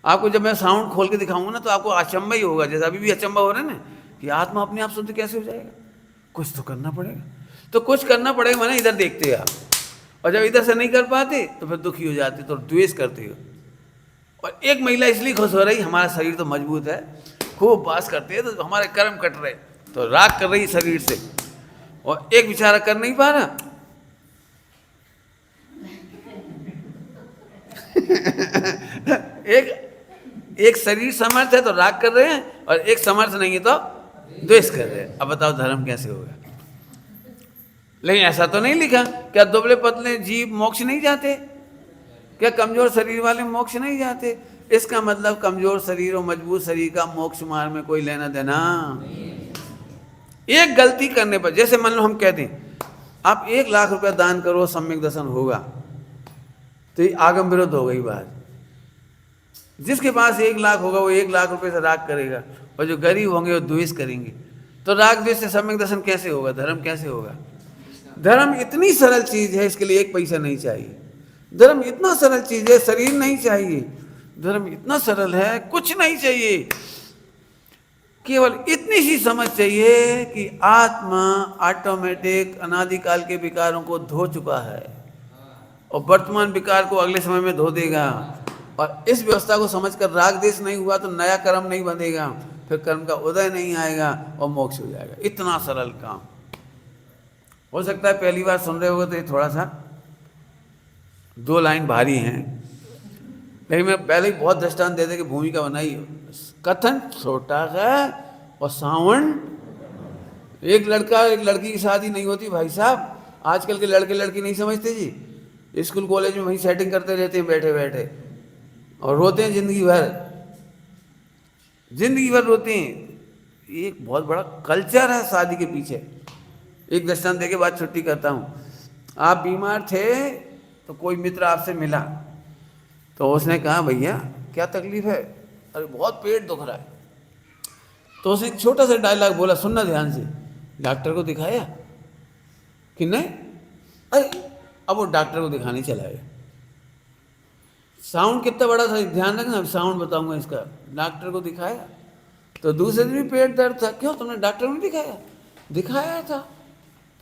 आपको जब मैं साउंड खोल के दिखाऊंगा ना तो आपको अचंभा ही होगा, जैसे अभी भी अचंभा हो रहा है ना कि आत्मा अपने आप शुद्ध कैसे हो जाएगा। कुछ तो करना पड़ेगा, तो कुछ करना पड़ेगा मैंने इधर देखते आप, और जब इधर से नहीं कर पाते तो फिर दुखी हो जाते, तो द्वेष करते हो। और एक महिला इसलिए खुश हो रही, हमारा शरीर तो मजबूत है, खूब बास करते हैं तो हमारे कर्म कट रहे, तो राग कर रही शरीर से, और एक बेचारा कर नहीं पा रहा। एक शरीर समर्थ है तो राग कर रहे हैं, और एक समर्थ नहीं है तो द्वेष कर रहे हैं। अब बताओ धर्म कैसे होगा? लेकिन ऐसा तो नहीं लिखा, क्या दुबले पतले जीव मोक्ष नहीं जाते? क्या कमजोर शरीर वाले मोक्ष नहीं जाते? इसका मतलब कमजोर शरीर और मजबूत शरीर का मोक्ष मार्ग में कोई लेना देना। एक गलती करने पर, जैसे मान लो हम कह दें आप 1 लाख रुपया दान करो सम्यक दर्शन होगा, तो ये आगम विरोध हो गई बात। जिसके पास 1 लाख होगा वो 1 लाख रुपए से राग करेगा, और जो गरीब होंगे वो द्वेष करेंगे। तो राग द्वेष से सम्यक दर्शन कैसे होगा? धर्म कैसे होगा? धर्म इतनी सरल चीज है, इसके लिए 1 पैसा नहीं चाहिए। धर्म इतना सरल चीज है, शरीर नहीं चाहिए। धर्म इतना सरल है, कुछ नहीं चाहिए, केवल इतनी सी समझ चाहिए कि आत्मा ऑटोमेटिक अनादिकाल के विकारों को धो चुका है और वर्तमान विकार को अगले समय में धो देगा। और इस व्यवस्था को समझकर राग देश नहीं हुआ तो नया कर्म नहीं बंधेगा, फिर कर्म का उदय नहीं आएगा और मोक्ष हो जाएगा। इतना सरल काम। हो सकता है पहली बार सुन रहे होगे तो ये थोड़ा सा 2 लाइन भारी हैं, लेकिन मैं पहले ही बहुत दृष्टांत दे दे कि भूमिका बनाई। कथन छोटा है और साउंड। एक लड़का एक लड़की की शादी नहीं होती भाई साहब, आजकल के लड़के लड़की नहीं समझते जी, स्कूल कॉलेज में वहीं सेटिंग करते रहते हैं बैठे बैठे, और रोते हैं जिंदगी भर, जिंदगी भर रोते हैं। एक बहुत बड़ा कल्चर है शादी के पीछे। एक दृष्टांत देके बाद छुट्टी करता हूँ। आप बीमार थे तो कोई मित्र आपसे मिला, तो उसने कहा भैया क्या तकलीफ है? अरे बहुत पेट दुख रहा है। तो उसने एक छोटा सा डायलॉग बोला, सुनना ध्यान से। डॉक्टर को दिखाया कि नहीं? अरे अब वो डॉक्टर को दिखाने चला गया। साउंड कितना बड़ा था ध्यान रखना, साउंड बताऊंगा इसका। डॉक्टर को दिखाया तो दूसरे दिन भी पेट दर्द था। क्यों तुमने डॉक्टर को नहीं दिखाया? दिखाया था,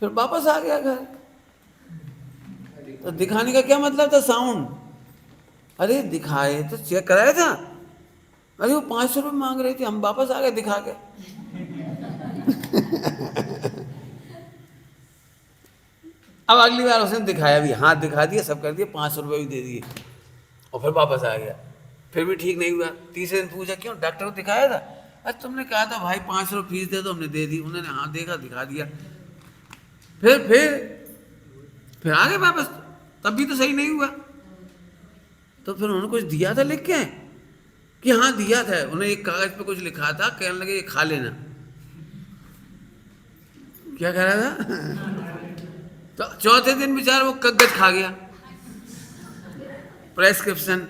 फिर वापस आ गया घर। तो दिखाने का क्या मतलब था? साउंड। अरे दिखाए तो चेक कराया था, अरे वो 500 रुपये मांग रहे थे, हम वापस आ गए दिखा के। अब अगली बार उसने दिखाया भी, हाथ दिखा दिया, सब कर दिया, 500 रुपये भी दे दिए, और फिर वापस आ गया, फिर भी ठीक नहीं हुआ। तीसरे दिन पूछा क्यों? डॉक्टर को दिखाया था। अरे तुमने कहा था भाई 500 रुपये फीस दे दो, हमने दे दी। उन्होंने हाथ देखा, दिखा दिया, फिर आ गए वापस, तब भी तो सही नहीं हुआ। तो फिर उन्होंने कुछ दिया था लिख के कि हाँ दिया था, उन्हें एक कागज पे कुछ लिखा था, कहने लगे ये खा लेना। क्या कह रहा था? तो चौथे दिन बेचारा वो कागज खा गया, प्रेस्क्रिप्शन।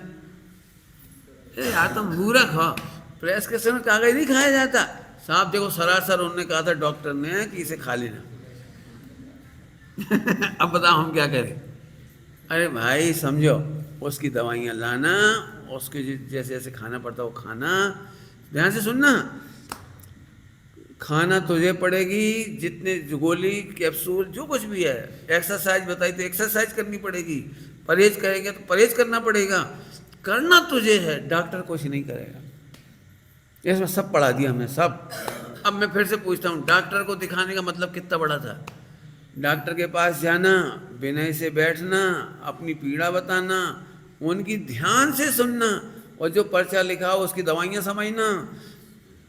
यार तुम मूर्ख हो, प्रेस्क्रिप्शन में कागज नहीं खाया जाता। साहब देखो सरासर उन्होंने कहा था डॉक्टर ने कि इसे खा लेना। अब बताओ हम क्या करें? अरे भाई समझो, उसकी दवाइयाँ लाना, उसके जैसे जैसे खाना पड़ता वो खाना। ध्यान से सुनना, खाना तुझे पड़ेगी, जितने गोली कैप्सूल जो कुछ भी है। एक्सरसाइज बताई तो एक्सरसाइज करनी पड़ेगी, परहेज करेंगे तो परहेज करना पड़ेगा। करना तुझे है, डॉक्टर कुछ नहीं करेगा। इसमें सब पढ़ा दिया हमने, सब। अब मैं फिर से पूछता हूँ, डॉक्टर को दिखाने का मतलब कितना बड़ा था? डॉक्टर के पास जाना, विनय से बैठना, अपनी पीड़ा बताना, उनकी ध्यान से सुनना, और जो पर्चा लिखा हो उसकी दवाइयाँ समझना,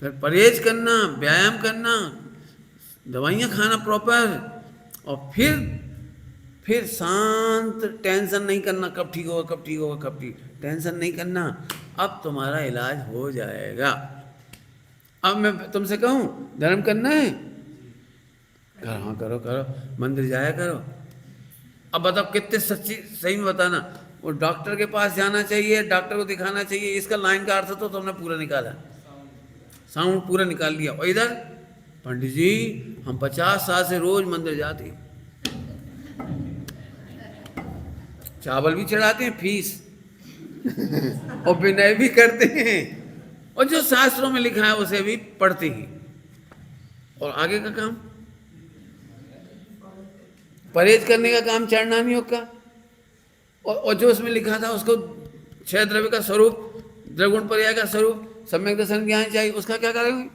फिर परहेज करना, व्यायाम करना, दवाइयाँ खाना प्रॉपर, और फिर शांत, टेंशन नहीं करना कब ठीक होगा कब ठीक होगा कब ठीक, टेंशन नहीं करना, अब तुम्हारा इलाज हो जाएगा। अब मैं तुमसे कहूँ धर्म करना है, करो, हाँ करो करो, मंदिर जाया करो। अब बताओ कितने सच्ची, सही में बताना, वो डॉक्टर के पास जाना चाहिए, डॉक्टर को दिखाना चाहिए, इसका लाइन का अर्थ तो तुमने पूरा निकाला, साउंड पूरा निकाल लिया। और इधर पंडित जी हम 50 साल से रोज मंदिर जाते हैं, चावल भी चढ़ाते हैं, फीस और विनय भी करते हैं, और जो शास्त्रों में लिखा है उसे भी पढ़ते हैं। और आगे का काम, परहेज करने का काम चरणानी योग का, और जो उसमें लिखा था उसको 6 द्रव्य का स्वरूप, द्रगुण पर्याय का स्वरूप, सम्यक दर्शन ज्ञान चाहिए, उसका क्या करेंगे?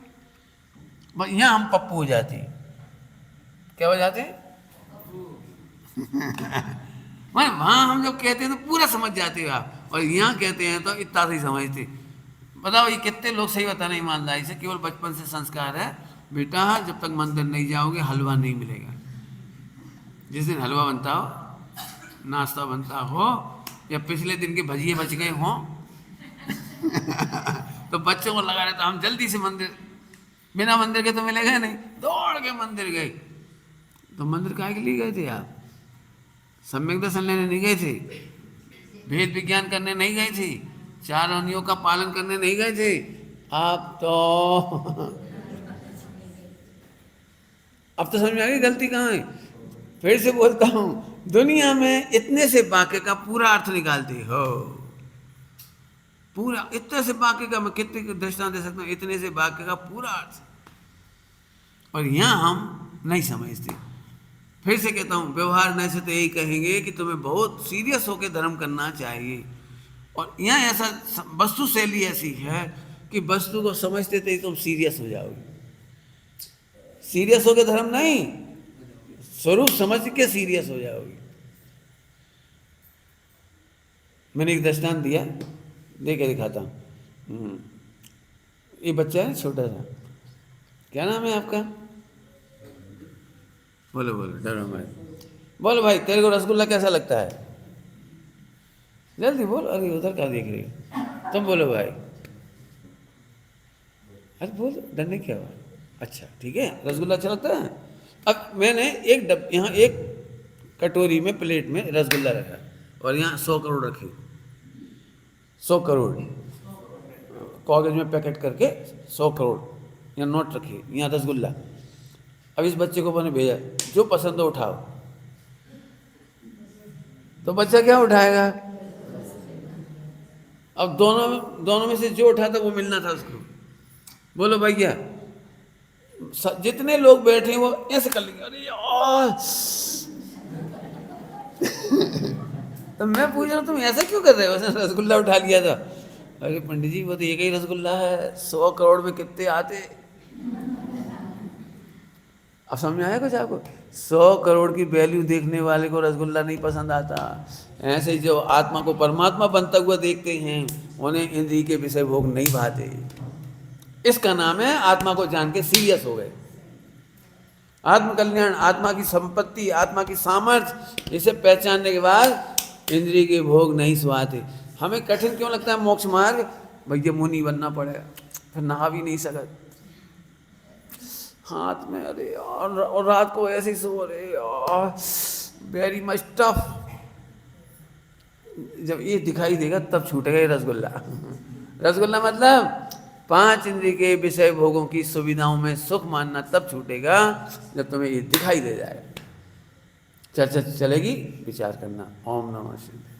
यहाँ हम पप्पू हो जाते हैं। क्या हो जाते हैं? वहाँ हम जब कहते हैं तो पूरा समझ जाते हो आप, और यहाँ कहते हैं तो इतना ही समझते। बताओ ये कितने लोग सही बताना ईमानदारी से, केवल बचपन से संस्कार है, बेटा जब तक मंदिर नहीं जाओगे हलवा नहीं मिलेगा। जिस दिन हलवा बनता हो, नाश्ता बनता हो, या पिछले दिन के भजिए बच गए हों तो बच्चों को लगा रहता हम जल्दी से मंदिर, बिना मंदिर के तो मिलेगा नहीं, दौड़ के मंदिर गए। तो मंदिर काहे के लिए गए थे आप? सम्यक दर्शन लेने नहीं गए थे, भेद विज्ञान करने नहीं गए थे, 4 अनियों का पालन करने नहीं गए थे। आप तो अब तो समझ में आ गई गलती कहाँ है। फिर से बोलता हूँ, दुनिया में इतने से वाक्य का पूरा अर्थ निकालते हो, पूरा इतने से वाक्य का, मैं कितने दृष्टांत दे सकता हूँ, इतने से वाक्य का पूरा अर्थ, और यहाँ हम नहीं समझते। फिर से कहता हूँ, व्यवहार नहीं से तो यही कहेंगे कि तुम्हें बहुत सीरियस होकर धर्म करना चाहिए। और यहाँ ऐसा वस्तु शैली ऐसी है कि वस्तु को समझते थे तुम सीरियस हो जाओगे। सीरियस होकर धर्म नहीं, स्वरूप समझ के सीरियस हो जाओगे। मैंने एक दृष्टांत दिया, दे के दिखाता हूँ। ये बच्चा है छोटा सा, क्या नाम है आपका? बोलो बोलो, डरो मत, बोलो भाई तेरे को रसगुल्ला कैसा लगता है? जल्दी बोलो। अरे उधर क्या देख रही हो तुम? बोलो भाई, अरे बोलो, डरने क्या हुआ? अच्छा ठीक है, रसगुल्ला अच्छा लगता है। अब मैंने यहाँ एक कटोरी में, प्लेट में रसगुल्ला रखा, और यहाँ 100 करोड़ रखे, 100 करोड़ कागज में पैकेट करके 100 करोड़ यहाँ नोट रखे, यहाँ रसगुल्ला। अब इस बच्चे को मैंने भेजा, जो पसंद हो उठाओ। तो बच्चा क्या उठाएगा? अब दोनों में से जो उठाता वो मिलना था उसको। बोलो भैया, जितने लोग बैठे वो ऐसे कर लेंगे, अरे यार तो मैं पूछ रहा हूँ तुम ऐसा क्यों कर रहे हो? रसगुल्ला उठा लिया था। अरे पंडित जी वो तो एक ही रसगुल्ला है, 100 करोड़ में कितने आते। अब समझ में आया कुछ आपको? 100 करोड़ की वैल्यू देखने वाले को रसगुल्ला नहीं पसंद आता। ऐसे जो आत्मा को परमात्मा बनता हुआ देखते हैं उन्हें इंद्रिय के विषय भोग नहीं भाते। इसका नाम है आत्मा को जान के सीरियस हो गए। आत्मकल्याण, आत्मा की संपत्ति, आत्मा की सामर्थ्य, इसे पहचानने के बाद इंद्रिय के भोग नहीं सुहाते। हमें कठिन क्यों लगता है मोक्ष मार्ग? भैया मुनि बनना पड़ेगा, फिर नहा भी नहीं सकत, हाथ में अरे और रात को ऐसे ही सो रहे यार, वेरी मच टफ। जब ये दिखाई देगा तब छूटेगा ये रसगुल्ला। रसगुल्ला मतलब पांच इंद्रिय के विषय भोगों की सुविधाओं में सुख मानना तब छूटेगा जब तुम्हें ये दिखाई दे जाएगा। चर्चा चलेगी, विचार करना। ओम नमः शिवाय।